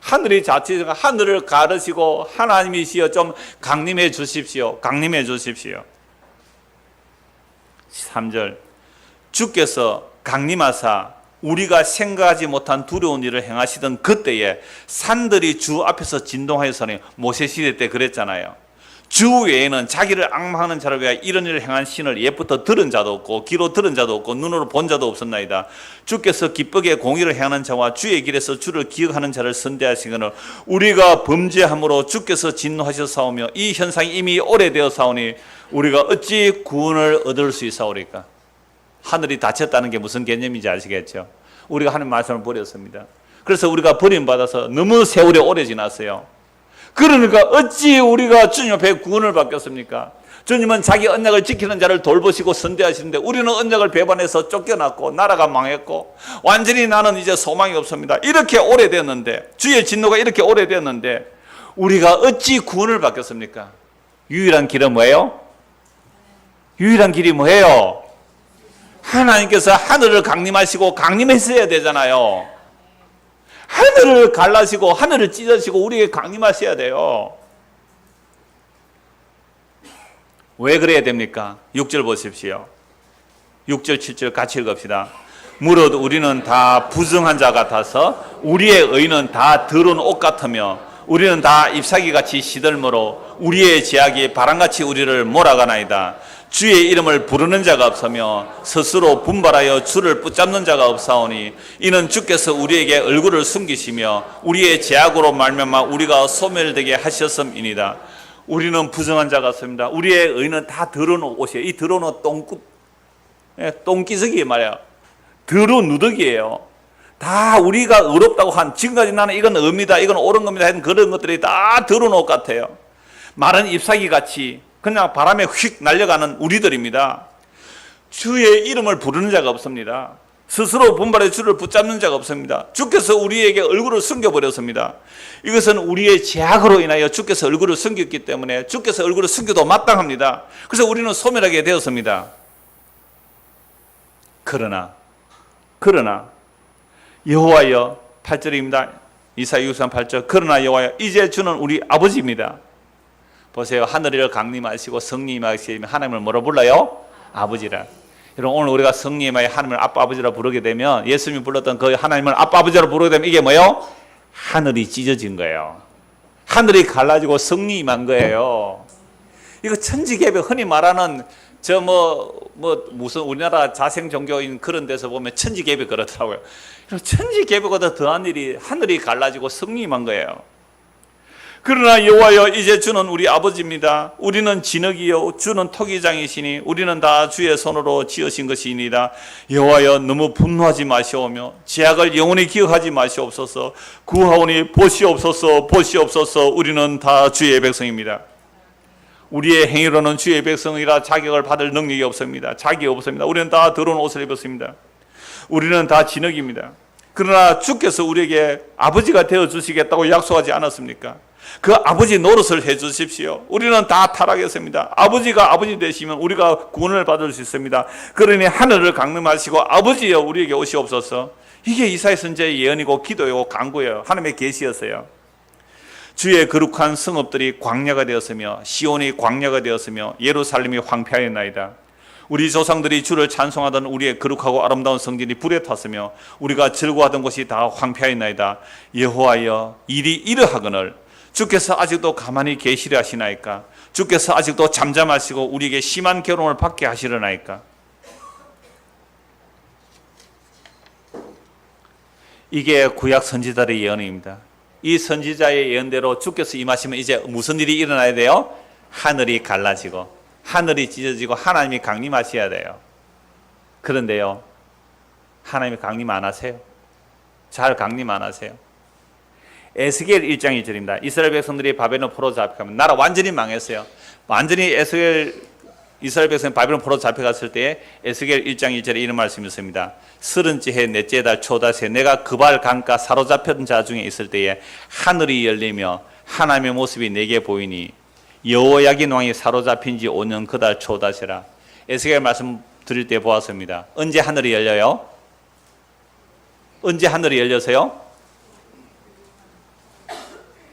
S1: 하늘이 자칫 하늘을 가르시고 하나님이시여 좀 강림해 주십시오. 강림해 주십시오. 3절 주께서 강림하사 우리가 생각하지 못한 두려운 일을 행하시던 그때에 산들이 주 앞에서 진동하였으니 모세 시대 때 그랬잖아요. 주 외에는 자기를 앙망하는 자를 위하여 이런 일을 행한 신을 옛부터 들은 자도 없고 귀로 들은 자도 없고 눈으로 본 자도 없었나이다. 주께서 기쁘게 공의를 행하는 자와 주의 길에서 주를 기억하는 자를 선대하시거늘 우리가 범죄함으로 주께서 진노하셨사오며 이 현상이 이미 오래되었사오니 우리가 어찌 구원을 얻을 수 있사오리까. 하늘이 닫혔다는 게 무슨 개념인지 아시겠죠? 우리가 하나님 말씀을 버렸습니다. 그래서 우리가 버림받아서 너무 세월이 오래 지났어요. 그러니까 어찌 우리가 주님 앞에 구원을 받겠습니까? 주님은 자기 언약을 지키는 자를 돌보시고 선대하시는데 우리는 언약을 배반해서 쫓겨났고 나라가 망했고 완전히 나는 이제 소망이 없습니다. 이렇게 오래됐는데 주의 진노가 이렇게 오래됐는데 우리가 어찌 구원을 받겠습니까? 유일한 길은 뭐예요? 유일한 길이 뭐예요? 하나님께서 하늘을 강림하시고 강림했어야 되잖아요. 하늘을 갈라시고 하늘을 찢으시고 우리에게 강림하셔야 돼요. 왜 그래야 됩니까? 6절 보십시오. 6절 7절 같이 읽읍시다. 무릇 우리는 다 부정한 자 같아서 우리의 의는 다 더러운 옷 같으며 우리는 다 잎사귀같이 시들므로 우리의 제약이 바람같이 우리를 몰아가나이다. 주의 이름을 부르는 자가 없으며 스스로 분발하여 주를 붙잡는 자가 없사오니 이는 주께서 우리에게 얼굴을 숨기시며 우리의 제약으로 말미암아 우리가 소멸되게 하셨음이니이다. 우리는 부정한 자 같습니다. 우리의 의는 다 더러운 옷이에요. 이 더러운 옷 똥기석이 말이야. 더러운 누더기예요. 다 우리가 의롭다고 한 지금까지 나는 이건 의입니다, 이건 옳은 겁니다 하는 그런 것들이 다 더러운 옷 같아요. 마른 잎사귀 같이 그냥 바람에 휙 날려가는 우리들입니다. 주의 이름을 부르는 자가 없습니다. 스스로 분발해 주를 붙잡는 자가 없습니다. 주께서 우리에게 얼굴을 숨겨버렸습니다. 이것은 우리의 죄악으로 인하여 주께서 얼굴을 숨겼기 때문에 주께서 얼굴을 숨겨도 마땅합니다. 그래서 우리는 소멸하게 되었습니다. 그러나 여호와여, 8절입니다. 이사야 63:8절. 그러나 여호와여, 이제 주는 우리 아버지입니다. 보세요. 하늘을 강림하시고 성령님하시면 하나님을 뭐라 불러요? 아버지라. 여러분, 오늘 우리가 성령님의 하나님을 아빠 아버지라 부르게 되면, 예수님이 불렀던 그 하나님을 아빠 아버지라 부르게 되면 이게 뭐예요? 하늘이 찢어진 거예요. 하늘이 갈라지고 성령이 임한 거예요. 이거 천지개벽, 흔히 말하는 무슨 우리나라 자생 종교인 그런 데서 보면 천지개벽 그렇더라고요. 천지개벽보다 더한 일이 하늘이 갈라지고 성령이 임한 거예요. 그러나 여호와여, 이제 주는 우리 아버지입니다. 우리는 진흙이요 주는 토기장이시니 우리는 다 주의 손으로 지으신 것이니이다. 여호와여, 너무 분노하지 마시오며 죄악을 영원히 기억하지 마시옵소서. 구하오니 보시옵소서, 보시옵소서. 우리는 다 주의 백성입니다. 우리의 행위로는 주의 백성이라 자격을 받을 능력이 없습니다. 자격이 없습니다. 우리는 다 더러운 옷을 입었습니다. 우리는 다 진흙입니다. 그러나 주께서 우리에게 아버지가 되어주시겠다고 약속하지 않았습니까? 그 아버지 노릇을 해주십시오. 우리는 다 타락했습니다. 아버지가 아버지 되시면 우리가 구원을 받을 수 있습니다. 그러니 하늘을 강림하시고 아버지여 우리에게 오시옵소서. 이게 이사야 선지자의 예언이고 기도요 간구예요. 하나님의 계시였어요. 주의 거룩한 성읍들이 광야가 되었으며 시온이 광야가 되었으며 예루살렘이 황폐하였나이다. 우리 조상들이 주를 찬송하던 우리의 거룩하고 아름다운 성전이 불에 탔으며 우리가 즐거워하던 곳이 다 황폐하였나이다. 여호와여, 일이 이러하거늘 주께서 아직도 가만히 계시려 하시나이까? 주께서 아직도 잠잠하시고 우리에게 심한 괴로움을 받게 하시려나이까? 이게 구약 선지자의 예언입니다. 이 선지자의 예언대로 주께서 임하시면 이제 무슨 일이 일어나야 돼요? 하늘이 갈라지고 하늘이 찢어지고 하나님이 강림하셔야 돼요. 그런데요, 하나님이 강림 안 하세요. 잘 강림 안 하세요. 에스겔 1장 1절입니다. 이스라엘 백성들이 바벨론 포로 잡혀가면 나라 완전히 망했어요. 완전히 이스라엘 백성이 바벨론 포로 잡혀갔을 때에 에스겔 1장 1절에 이런 말씀이 있습니다. 30째 해 넷째 달 초닷새 내가 그발 강가 사로잡힌 자 중에 있을 때에 하늘이 열리며 하나님의 모습이 내게 보이니 여호야긴 왕이 사로잡힌 지 5년 그달 초닷새라. 에스겔 말씀 드릴 때 보았습니다. 언제 하늘이 열려요? 언제 하늘이 열려서요?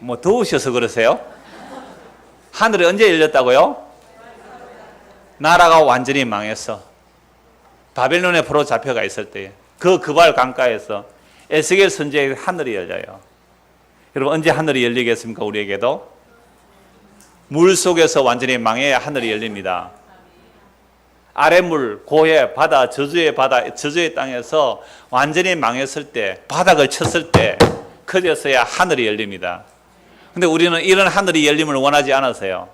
S1: 뭐 더우셔서 그러세요? 하늘이 언제 열렸다고요? 나라가 완전히 망했어. 바벨론에 포로 잡혀가 있을 때 그 그발 강가에서 에스겔 선지자의 하늘이 열려요. 여러분, 언제 하늘이 열리겠습니까? 우리에게도 물 속에서 완전히 망해야 하늘이 열립니다. 아랫물, 고해, 바다, 저주의 땅에서 완전히 망했을 때, 바닥을 쳤을 때 그제서야 하늘이 열립니다. 근데 우리는 이런 하늘이 열림을 원하지 않았어요.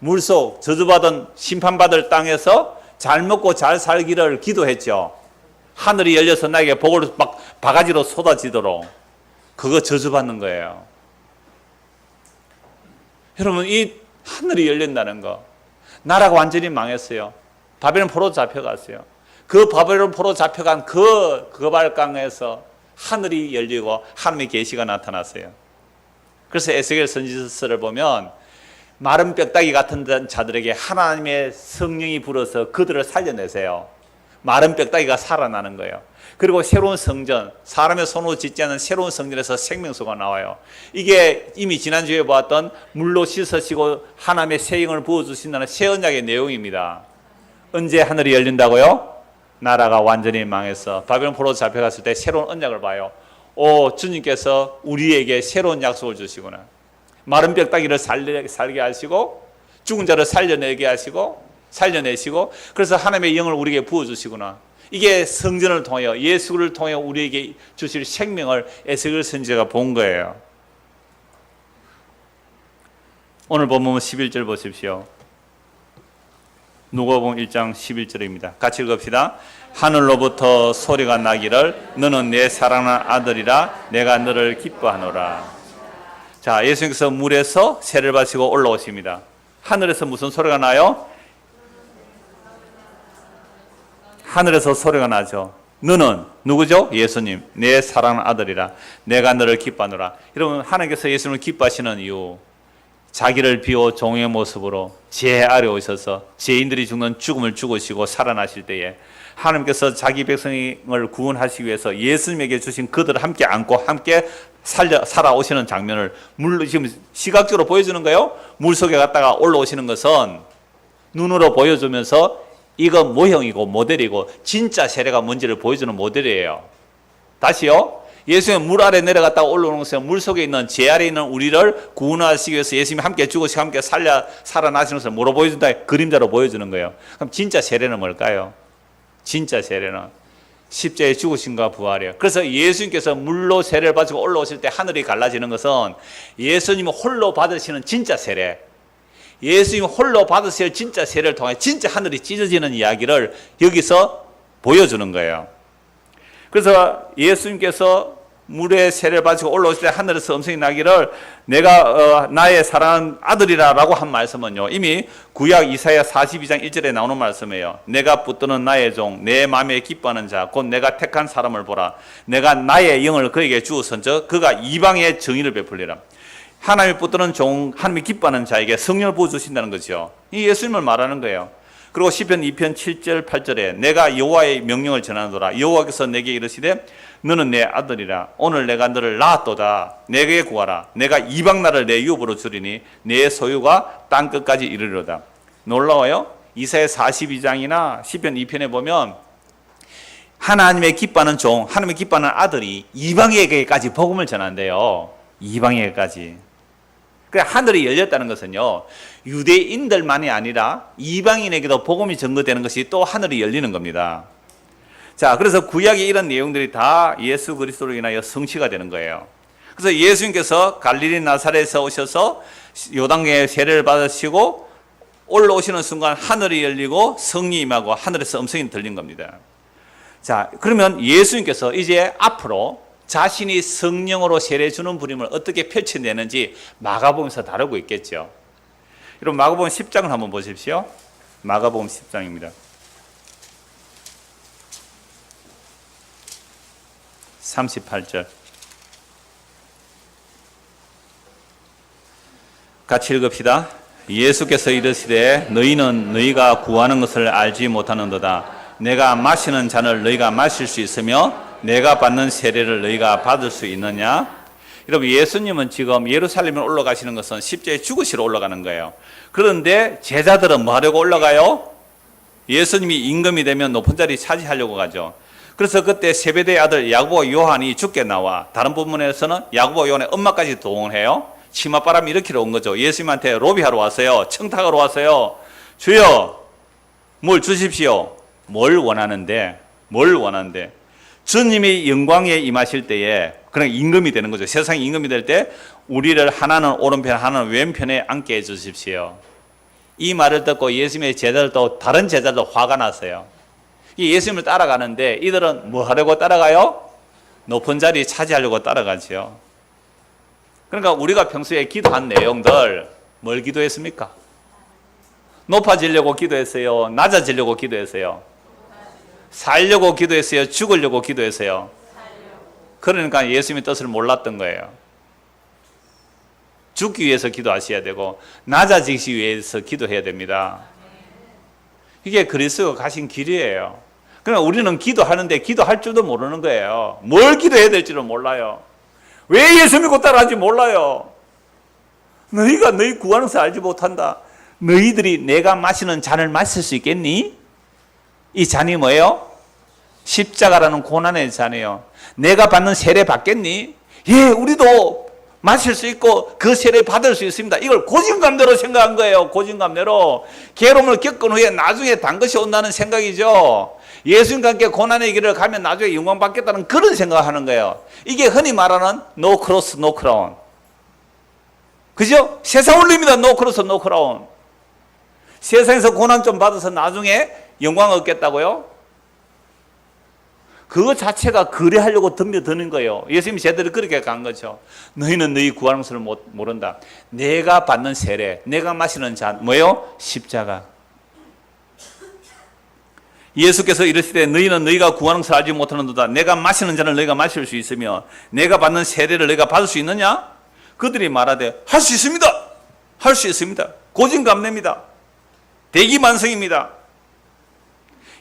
S1: 물속 저주받은 심판받을 땅에서 잘 먹고 잘 살기를 기도했죠. 하늘이 열려서 나에게 복을 막 바가지로 쏟아지도록. 그거 저주받는 거예요. 여러분, 이 하늘이 열린다는 거, 나라가 완전히 망했어요. 바벨론 포로 잡혀갔어요. 그 바벨론 포로 잡혀간 그 거발강에서 하늘이 열리고 하나님의 계시가 나타났어요. 그래서 에스겔 선지서를 보면 마른 뼈다귀 같은 자들에게 하나님의 성령이 불어서 그들을 살려내세요. 마른 뼈다귀가 살아나는 거예요. 그리고 새로운 성전, 사람의 손으로 짓지 않은 새로운 성전에서 생명수가 나와요. 이게 이미 지난주에 보았던 물로 씻으시고 하나님의 새 영을 부어주신다는 새 언약의 내용입니다. 언제 하늘이 열린다고요? 나라가 완전히 망해서 바벨론 포로 잡혀갔을 때 새로운 언약을 봐요. 주님께서 우리에게 새로운 약속을 주시구나. 마른 뼈다귀를 살게 하시고 죽은 자를 살려내시고 그래서 하나님의 영을 우리에게 부어주시구나. 이게 성전을 통하여 예수를 통하여 우리에게 주실 생명을 에스겔 선지자가 본 거예요. 오늘 본문 11절 보십시오. 누가복음 1장 11절입니다. 같이 읽읍시다. 하늘로부터 소리가 나기를 너는 내 사랑하는 아들이라 내가 너를 기뻐하노라. 자, 예수님께서 물에서 세를 받으시고 올라오십니다. 하늘에서 무슨 소리가 나요? 하늘에서 소리가 나죠. 너는 누구죠? 예수님. 내 사랑하는 아들이라. 내가 너를 기뻐하노라. 여러분, 하나님께서 예수님을 기뻐하시는 이유, 자기를 비워 종의 모습으로 제 아래 오셔서 죄인들이 죽는 죽음을 죽으시고 살아나실 때에 하나님께서 자기 백성을 구원하시기 위해서 예수님에게 주신 그들을 함께 안고 함께 살아오시는 장면을 지금 시각적으로 보여주는 거예요. 물속에 갔다가 올라오시는 것은 눈으로 보여주면서 이건 모형이고 모델이고 진짜 세례가 뭔지를 보여주는 모델이에요. 다시요. 예수님은 물 아래 내려갔다가 올라오는 것은 물속에 있는 죄 아래 있는 우리를 구원하시기 위해서 예수님이 함께 죽으시고 함께 살아나시는 것을 뭐로 보여준다? 그림자로 보여주는 거예요. 그럼 진짜 세례는 뭘까요? 진짜 세례는 십자가에 죽으심과 부활이에요. 그래서 예수님께서 물로 세례를 받으시고 올라오실 때 하늘이 갈라지는 것은 예수님이 홀로 받으시는 진짜 세례, 예수님 홀로 받으실 진짜 세례를 통해 진짜 하늘이 찢어지는 이야기를 여기서 보여주는 거예요. 그래서 예수님께서 물에 세례를 받으시고 올라오실 때 하늘에서 음성이 나기를 내가 나의 사랑하는 아들이라고 한 말씀은요, 이미 구약 이사야 42장 1절에 나오는 말씀이에요. 내가 붙드는 나의 종, 내 마음에 기뻐하는 자, 곧 내가 택한 사람을 보라. 내가 나의 영을 그에게 주었은즉 그가 이방의 정의를 베풀리라. 하나님이 붙드는 종, 하나님이 기뻐하는 자에게 성령을 부어주신다는 거죠. 이 예수님을 말하는 거예요. 그리고 시편 2편 7절 8절에 내가 여호와의 명령을 전하노라. 여호와께서 내게 이르시되 너는 내 아들이라. 오늘 내가 너를 낳았도다. 내게 구하라. 내가 이방 나라를 내 유업으로 주리니 내 소유가 땅끝까지 이르리로다. 놀라워요. 이사야 42장이나 시편 2편에 보면 하나님의 기뻐하는 종, 하나님의 기뻐하는 아들이 이방에게까지 복음을 전한대요. 이방에게까지. 그러니까 하늘이 열렸다는 것은요, 유대인들만이 아니라 이방인에게도 복음이 전거되는 것이 또 하늘이 열리는 겁니다. 자, 그래서 구약의 이런 내용들이 다 예수 그리스도로 인하여 성취가 되는 거예요. 그래서 예수님께서 갈릴리 나사렛에서 오셔서 요단강에 세례를 받으시고 올라오시는 순간 하늘이 열리고 성령이 임하고 하늘에서 음성이 들린 겁니다. 자, 그러면 예수님께서 이제 앞으로 자신이 성령으로 세례 주는 부림을 어떻게 펼쳐내는지 마가복음에서 다루고 있겠죠. 여러분, 마가복음 10장을 한번 보십시오. 마가복음 10장입니다. 38절. 같이 읽읍시다. 예수께서 이르시되 너희는 너희가 구하는 것을 알지 못하는도다. 내가 마시는 잔을 너희가 마실 수 있으며 내가 받는 세례를 너희가 받을 수 있느냐? 여러분, 예수님은 지금 예루살렘에 올라가시는 것은 십자가에 죽으시러 올라가는 거예요. 그런데 제자들은 뭐 하려고 올라가요? 예수님이 임금이 되면 높은 자리 차지하려고 가죠. 그래서 그때 세베대의 아들 야고보와 요한이 죽게 나와, 다른 부분에서는 야고보와 요한의 엄마까지 동원해요. 치맛바람이 일으키러 온 거죠. 예수님한테 로비하러 왔어요. 청탁하러 왔어요. 주여, 뭘 주십시오. 뭘 원하는데? 주님이 영광에 임하실 때에 그냥 임금이 되는 거죠. 세상 임금이 될 때 우리를 하나는 오른편 하나는 왼편에 앉게 해 주십시오. 이 말을 듣고 예수님의 제자들도 다른 제자들도 화가 났어요. 예수님을 따라가는데 이들은 뭐 하려고 따라가요? 높은 자리 차지하려고 따라가죠. 그러니까 우리가 평소에 기도한 내용들 뭘 기도했습니까? 높아지려고 기도했어요? 낮아지려고 기도했어요? 살려고 기도했어요? 죽으려고 기도했어요? 그러니까 예수님의 뜻을 몰랐던 거예요. 죽기 위해서 기도하셔야 되고 낮아지기 위해서 기도해야 됩니다. 이게 그리스도가 가신 길이에요. 그러나 우리는 기도하는데 기도할 줄도 모르는 거예요. 뭘 기도해야 될지를 몰라요. 왜 예수 믿고 따라하는지 몰라요. 너희가 너희 구하는 것을 알지 못한다. 너희들이 내가 마시는 잔을 마실 수 있겠니? 이 잔이 뭐예요? 십자가라는 고난의 잔이에요. 내가 받는 세례 받겠니? 예, 우리도 마실 수 있고 그 세례 받을 수 있습니다. 이걸 고진감대로 생각한 거예요. 고진감대로. 괴로움을 겪은 후에 나중에 단 것이 온다는 생각이죠. 예수님과 함께 고난의 길을 가면 나중에 영광 받겠다는 그런 생각을 하는 거예요. 이게 흔히 말하는 no cross, no crown. 그죠? 세상 원리입니다. no cross, no crown. 세상에서 고난 좀 받아서 나중에 영광을 얻겠다고요? 그거 자체가 거래하려고 덤벼드는 거예요. 예수님이 제대로 그렇게 간 거죠. 너희는 너희 구하는 것을 모른다. 내가 받는 세례, 내가 마시는 잔, 뭐예요? 십자가. 예수께서 이르시되 너희는 너희가 구하는 것을 알지 못하는도다. 내가 마시는 잔을 너희가 마실 수 있으며 내가 받는 세례를 너희가 받을 수 있느냐? 그들이 말하되 할 수 있습니다. 할 수 있습니다. 고진감래입니다. 대기만성입니다.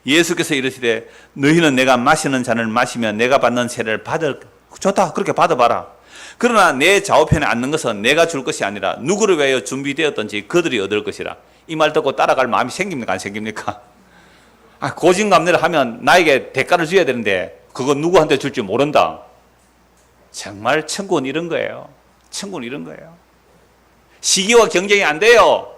S1: 예수께서 이르시되 너희는 내가 마시는 잔을 마시면 내가 받는 세례를 받을. 좋다, 그렇게 받아봐라. 그러나 내 좌우편에 앉는 것은 내가 줄 것이 아니라 누구를 위하여 준비되었던지 그들이 얻을 것이라. 이 말 듣고 따라갈 마음이 생깁니까, 안 생깁니까? 고진감래를 하면 나에게 대가를 줘야 되는데 그거 누구한테 줄지 모른다. 정말 천국은 이런 거예요. 천국은 이런 거예요. 시기와 경쟁이 안 돼요.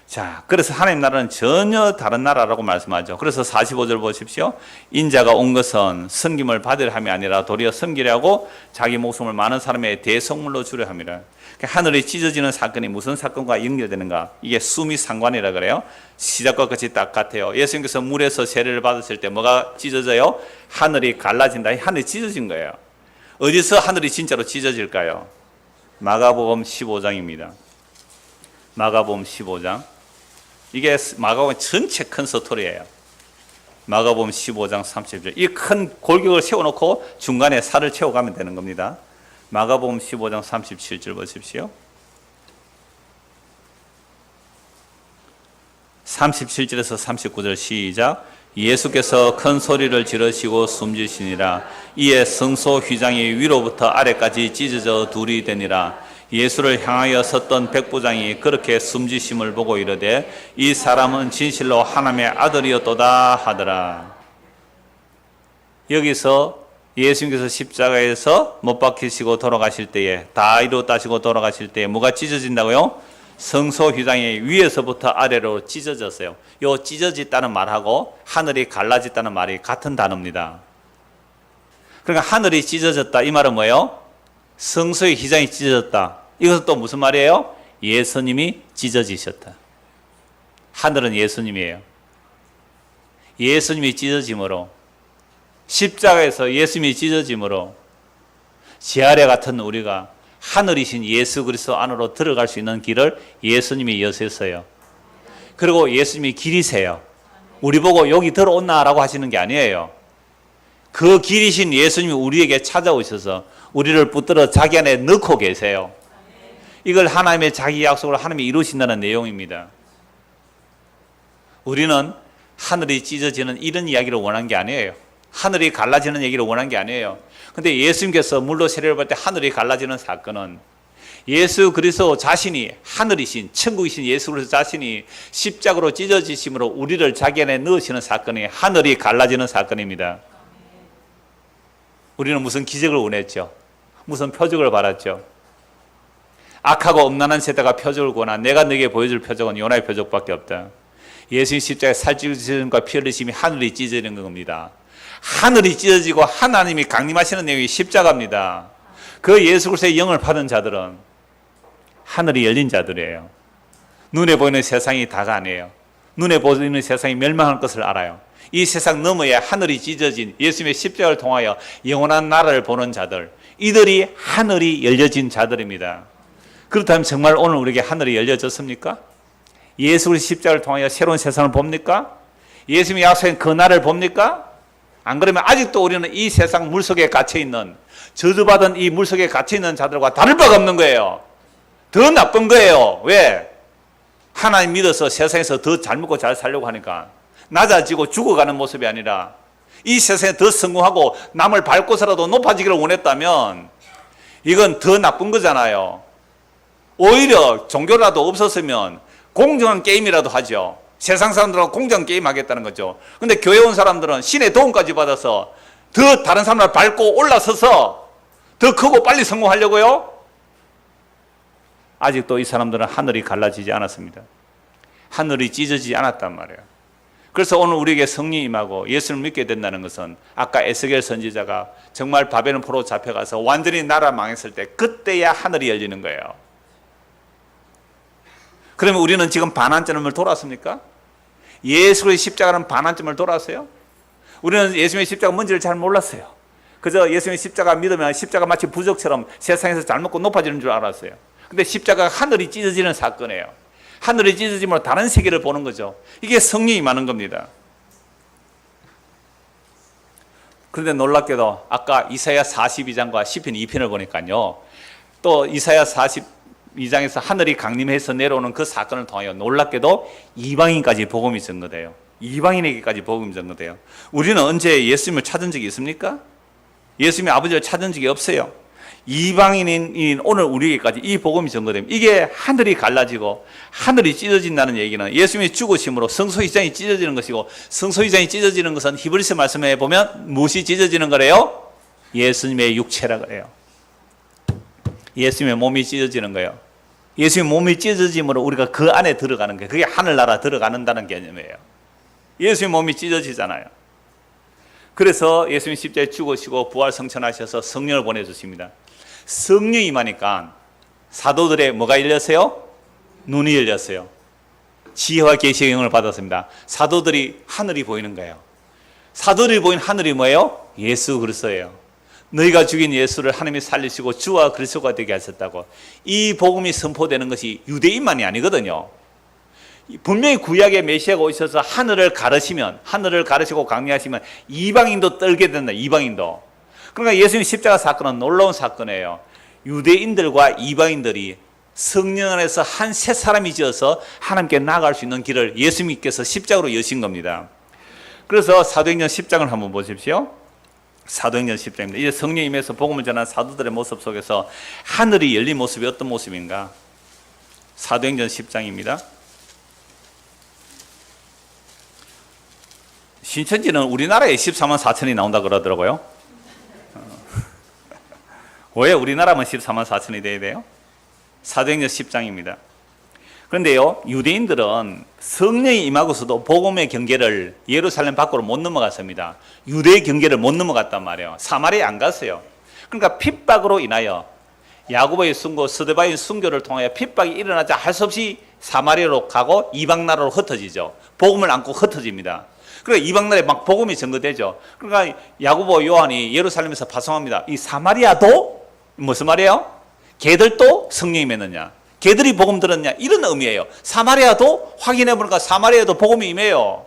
S1: 자, 그래서 하나님 나라는 전혀 다른 나라라고 말씀하죠. 그래서 45절 보십시오. 인자가 온 것은 섬김을 받으려 함이 아니라 도리어 섬기려 하고 자기 목숨을 많은 사람의 대속물로 주려 함이라. 하늘이 찢어지는 사건이 무슨 사건과 연결되는가? 이게 수미상관이라 그래요. 시작과 끝이 딱 같아요. 예수님께서 물에서 세례를 받으실 때 뭐가 찢어져요? 하늘이 갈라진다. 하늘이 찢어진 거예요. 어디서 하늘이 진짜로 찢어질까요? 마가복음 15장입니다. 마가복음 15장. 이게 마가복음 전체 큰 스토리예요. 마가복음 15장 30절. 이 큰 골격을 세워놓고 중간에 살을 채워가면 되는 겁니다. 마가복음 15장 37절 보십시오. 37절에서 39절 시작. 예수께서 큰 소리를 지르시고 숨지시니라. 이에 성소 휘장이 위로부터 아래까지 찢어져 둘이 되니라. 예수를 향하여 섰던 백부장이 그렇게 숨지심을 보고 이르되 이 사람은 진실로 하나님의 아들이었도다 하더라. 여기서 예수님께서 십자가에서 못 박히시고 돌아가실 때에 다 이루었다 하시고 돌아가실 때에 뭐가 찢어진다고요? 성소 휘장이 위에서부터 아래로 찢어졌어요. 요 찢어졌다는 말하고 하늘이 갈라졌다는 말이 같은 단어입니다. 그러니까 하늘이 찢어졌다 이 말은 뭐예요? 성소의 휘장이 찢어졌다. 이것은 또 무슨 말이에요? 예수님이 찢어지셨다. 하늘은 예수님이에요. 예수님이 찢어짐으로 십자가에서 예수님이 찢어짐으로 지아래 같은 우리가 하늘이신 예수 그리스도 안으로 들어갈 수 있는 길을 예수님이 여셨어요. 그리고 예수님이 길이세요. 우리 보고 여기 들어온나라고 하시는 게 아니에요. 그 길이신 예수님이 우리에게 찾아오셔서 우리를 붙들어 자기 안에 넣고 계세요. 이걸 하나님의 자기 약속을 하나님이 이루신다는 내용입니다. 우리는 하늘이 찢어지는 이런 이야기를 원한 게 아니에요. 하늘이 갈라지는 얘기를 원한 게 아니에요. 근데 예수님께서 물로 세례를 받을 때 하늘이 갈라지는 사건은 예수 그리스도 자신이 하늘이신 천국이신 예수 그리스도 자신이 십자가로 찢어지심으로 우리를 자기 안에 넣으시는 사건이 하늘이 갈라지는 사건입니다. 우리는 무슨 기적을 원했죠. 무슨 표적을 바랐죠. 악하고 엄난한 세대가 표적을 구하나 내가 너에게 보여줄 표적은 요나의 표적밖에 없다. 예수님 십자가에 살찌우심과 피 흘리심이 하늘이 찢어지는 겁니다. 하늘이 찢어지고 하나님이 강림하시는 내용이 십자가입니다. 그 예수 그리스도의 영을 받은 자들은 하늘이 열린 자들이에요. 눈에 보이는 세상이 다가 아니에요. 눈에 보이는 세상이 멸망할 것을 알아요. 이 세상 너머에 하늘이 찢어진 예수님의 십자가를 통하여 영원한 나라를 보는 자들, 이들이 하늘이 열려진 자들입니다. 그렇다면 정말 오늘 우리에게 하늘이 열려졌습니까? 예수 그리스도 십자가를 통하여 새로운 세상을 봅니까? 예수님이 약속한 그 날을 봅니까? 안 그러면 아직도 우리는 이 세상 물속에 갇혀있는, 저주받은 이 물속에 갇혀있는 자들과 다를 바가 없는 거예요. 더 나쁜 거예요. 왜? 하나님 믿어서 세상에서 더 잘 먹고 잘 살려고 하니까 낮아지고 죽어가는 모습이 아니라 이 세상에 더 성공하고 남을 밟고서라도 높아지기를 원했다면 이건 더 나쁜 거잖아요. 오히려 종교라도 없었으면 공정한 게임이라도 하죠. 세상 사람들하고 공정한 게임 하겠다는 거죠. 근데 교회 온 사람들은 신의 도움까지 받아서 더 다른 사람을 밟고 올라서서 더 크고 빨리 성공하려고요? 아직도 이 사람들은 하늘이 갈라지지 않았습니다. 하늘이 찢어지지 않았단 말이에요. 그래서 오늘 우리에게 성령이 임하고 예수를 믿게 된다는 것은 아까 에스겔 선지자가 정말 바벨론 포로 잡혀가서 완전히 나라 망했을 때 그때야 하늘이 열리는 거예요. 그러면 우리는 지금 반환점을 돌았습니까? 예수 그리스도의 십자가는 반환점을 돌았어요? 우리는 예수님의 십자가 뭔지를 잘 몰랐어요. 그저 예수님의 십자가 믿으면 십자가 마치 부적처럼 세상에서 잘 먹고 높아지는 줄 알았어요. 근데 십자가가 하늘이 찢어지는 사건이에요. 하늘이 찢어짐으로 다른 세계를 보는 거죠. 이게 성령이 임하는 겁니다. 그런데 놀랍게도 아까 이사야 42장과 시편 2편을 보니까요, 또 이사야 42장에서 하늘이 강림해서 내려오는 그 사건을 통하여 놀랍게도 이방인까지 복음이 전거돼요. 이방인에게까지 복음이 전거돼요. 우리는 언제 예수님을 찾은 적이 있습니까? 예수님의 아버지를 찾은 적이 없어요. 이방인인 오늘 우리에게까지 이 복음이 전거됩니다. 이게 하늘이 갈라지고 하늘이 찢어진다는 얘기는 예수님의 죽으심으로 성소휘장이 찢어지는 것이고, 성소휘장이 찢어지는 것은 히브리서 말씀에 보면 무엇이 찢어지는 거래요? 예수님의 육체라 그래요. 예수님의 몸이 찢어지는 거예요. 예수님의 몸이 찢어짐으로 우리가 그 안에 들어가는 거예요. 그게 하늘나라 들어가는다는 개념이에요. 예수님의 몸이 찢어지잖아요. 그래서 예수님이 십자가에 죽으시고 부활 성천하셔서 성령을 보내주십니다. 성령이 임하니까 사도들의 뭐가 열렸어요? 눈이 열렸어요. 지혜와 계시의 영을 받았습니다. 사도들이 하늘이 보이는 거예요. 사도들이 보인 하늘이 뭐예요? 예수 그리스도예요. 너희가 죽인 예수를 하나님이 살리시고 주와 그리스도가 되게 하셨다고. 이 복음이 선포되는 것이 유대인만이 아니거든요. 분명히 구약의 메시아가 오셔서 하늘을 가르시면, 하늘을 가르시고 강림하시면 이방인도 떨게 된다. 이방인도. 그러니까 예수님 십자가 사건은 놀라운 사건이에요. 유대인들과 이방인들이 성령 안에서 한 세 사람이 지어서 하나님께 나아갈 수 있는 길을 예수님께서 십자가로 여신 겁니다. 그래서 사도행전 10장을 한번 보십시오. 사도행전 10장입니다. 이제 성령 임해서 복음을 전하는 사도들의 모습 속에서 하늘이 열린 모습이 어떤 모습인가? 사도행전 10장입니다. 신천지는 우리나라에 14만 4천이 나온다 그러더라고요. 왜 우리나라만 14만 4천이 돼야 돼요? 사도행전 10장입니다. 그런데요, 유대인들은 성령이 임하고서도 복음의 경계를 예루살렘 밖으로 못 넘어갔습니다. 유대의 경계를 못 넘어갔단 말이에요. 사마리아에 안 갔어요. 그러니까 핍박으로 인하여 야고보의 순교, 스데바의 순교를 통하여 핍박이 일어나자 할 수 없이 사마리아로 가고 이방 나라로 흩어지죠. 복음을 안고 흩어집니다. 그러니까 이방 나라에 막 복음이 전거되죠. 그러니까 야고보 요한이 예루살렘에서 파송합니다. 이 사마리아도 무슨 말이에요? 걔들도 성령이 임했느냐? 걔들이 복음 들었냐? 이런 의미예요. 사마리아도 확인해 보니까 사마리아도 복음이 임해요.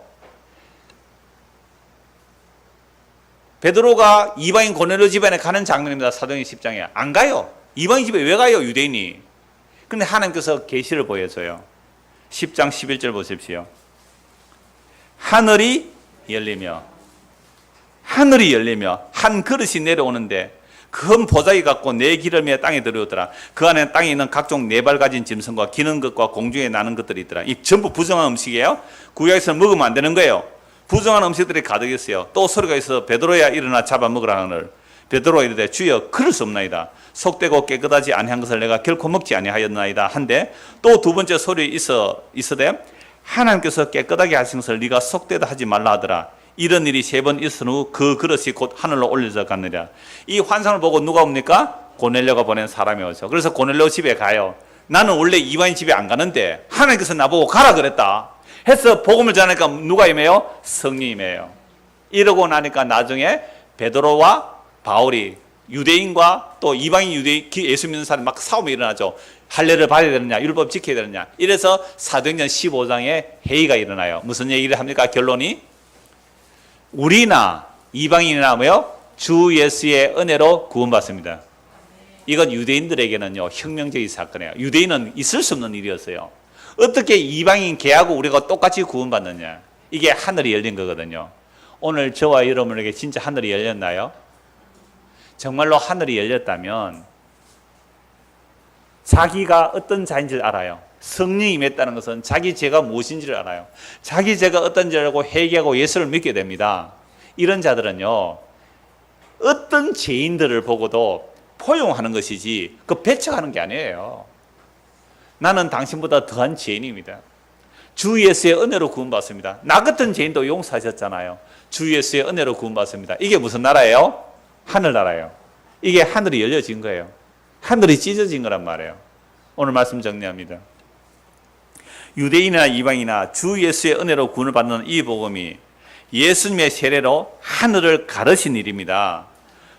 S1: 베드로가 이방인 고넬료 집안에 가는 장면입니다. 사도행전 10장에. 안 가요. 이방인 집에 왜 가요? 유대인이. 근데 하나님께서 계시를 보여줘요. 10장 11절 보십시오. 하늘이 열리며 한 그릇이 내려오는데 큰 보자기 갖고 네 기름에 땅에 들어오더라. 그 안에 땅에 있는 각종 네발 가진 짐승과 기는 것과 공중에 나는 것들이 있더라. 이 전부 부정한 음식이에요. 구약에서는 먹으면 안 되는 거예요. 부정한 음식들이 가득했어요. 또 소리가 있어 베드로야 일어나 잡아 먹으라 하늘. 베드로가 이르되 주여 그럴 수 없나이다. 속되고 깨끗하지 아니한 것을 내가 결코 먹지 아니하였나이다 한데, 또 두 번째 소리 있어되 하나님께서 깨끗하게 하신 것을 네가 속되다 하지 말라 하더라. 이런 일이 세 번 있은 후 그 그릇이 곧 하늘로 올려져 갔느냐. 이 환상을 보고 누가 옵니까? 고넬료가 보낸 사람이 오죠. 그래서 고넬료 집에 가요. 나는 원래 이방인 집에 안 가는데 하나님께서 나보고 가라 그랬다 해서 복음을 전하니까 누가 임해요? 성령이 임해요. 이러고 나니까 나중에 베드로와 바울이 유대인과 또 이방인 유대인 예수 믿는 사람이 막 싸움이 일어나죠. 할례를 받아야 되느냐, 율법 지켜야 되느냐. 이래서 사도행전 15장에 회의가 일어나요. 무슨 얘기를 합니까? 결론이 우리나 이방인이나 뭐요? 주 예수의 은혜로 구원받습니다. 이건 유대인들에게는요 혁명적인 사건이에요. 유대인은 있을 수 없는 일이었어요. 어떻게 이방인 걔하고 우리가 똑같이 구원받느냐. 이게 하늘이 열린 거거든요. 오늘 저와 여러분에게 진짜 하늘이 열렸나요? 정말로 하늘이 열렸다면 자기가 어떤 자인지를 알아요. 성령이 임했다는 것은 자기 죄가 무엇인지를 알아요. 자기 죄가 어떤지 알고 회개하고 예수를 믿게 됩니다. 이런 자들은요 어떤 죄인들을 보고도 포용하는 것이지 그 배척하는 게 아니에요. 나는 당신보다 더한 죄인입니다. 주 예수의 은혜로 구원받습니다. 나 같은 죄인도 용서하셨잖아요. 주 예수의 은혜로 구원받습니다. 이게 무슨 나라예요? 하늘나라예요. 이게 하늘이 열려진 거예요. 하늘이 찢어진 거란 말이에요. 오늘 말씀 정리합니다. 유대인이나 이방이나 주 예수의 은혜로 구원을 받는 이 복음이 예수님의 세례로 하늘을 가르신 일입니다.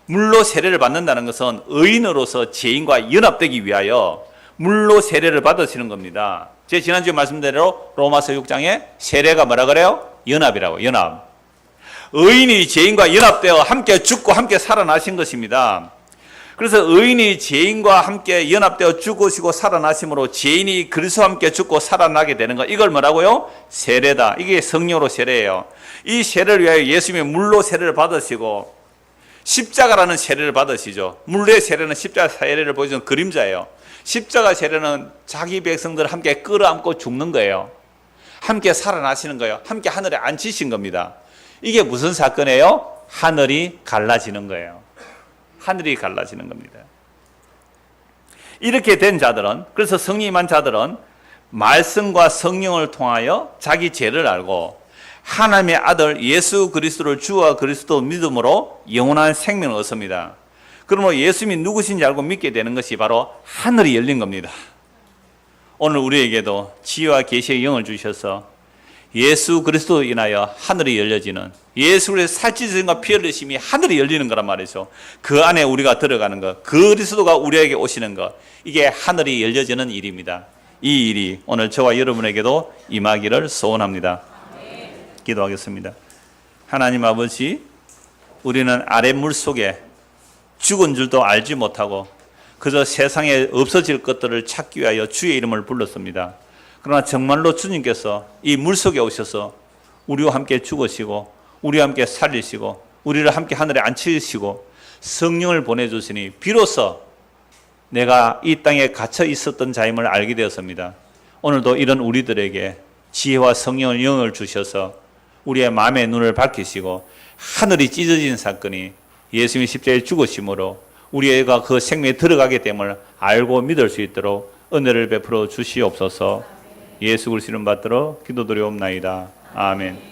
S1: 물로 세례를 받는다는 것은 의인으로서 죄인과 연합되기 위하여 물로 세례를 받으시는 겁니다. 제 지난주에 말씀대로 로마서 6장에 세례가 뭐라 그래요? 연합이라고, 연합. 의인이 죄인과 연합되어 함께 죽고 함께 살아나신 것입니다. 그래서 의인이 죄인과 함께 연합되어 죽으시고 살아나심으로 죄인이 그리스도와 함께 죽고 살아나게 되는 것, 이걸 뭐라고요? 세례다. 이게 성령으로 세례예요. 이 세례를 위하여 예수님이 물로 세례를 받으시고 십자가라는 세례를 받으시죠. 물의 세례는 십자가 세례를 보여주는 그림자예요. 십자가 세례는 자기 백성들을 함께 끌어안고 죽는 거예요. 함께 살아나시는 거예요. 함께 하늘에 앉히신 겁니다. 이게 무슨 사건이에요? 하늘이 갈라지는 거예요. 하늘이 갈라지는 겁니다. 이렇게 된 자들은, 그래서 성령임한 자들은 말씀과 성령을 통하여 자기 죄를 알고 하나님의 아들 예수 그리스도를 주와 그리스도 믿음으로 영원한 생명을 얻습니다. 그러므로 예수님이 누구신지 알고 믿게 되는 것이 바로 하늘이 열린 겁니다. 오늘 우리에게도 지혜와 계시의 영을 주셔서 예수 그리스도로 인하여 하늘이 열려지는, 예수 그리스도의 살찌심과 피 흘리심이 하늘이 열리는 거란 말이죠. 그 안에 우리가 들어가는 것, 그리스도가 우리에게 오시는 것, 이게 하늘이 열려지는 일입니다. 이 일이 오늘 저와 여러분에게도 임하기를 소원합니다. 기도하겠습니다. 하나님 아버지, 우리는 아랫물 속에 죽은 줄도 알지 못하고 그저 세상에 없어질 것들을 찾기 위하여 주의 이름을 불렀습니다. 그러나 정말로 주님께서 이 물속에 오셔서 우리와 함께 죽으시고 우리와 함께 살리시고 우리를 함께 하늘에 앉히시고 성령을 보내주시니 비로소 내가 이 땅에 갇혀 있었던 자임을 알게 되었습니다. 오늘도 이런 우리들에게 지혜와 성령을 영을 주셔서 우리의 마음의 눈을 밝히시고 하늘이 찢어진 사건이 예수님이 십자가에 죽으심으로 우리가 그 생명에 들어가게 됨을 알고 믿을 수 있도록 은혜를 베풀어 주시옵소서. 예수 그리스도 이름 받들어 기도드리옵나이다. 아멘.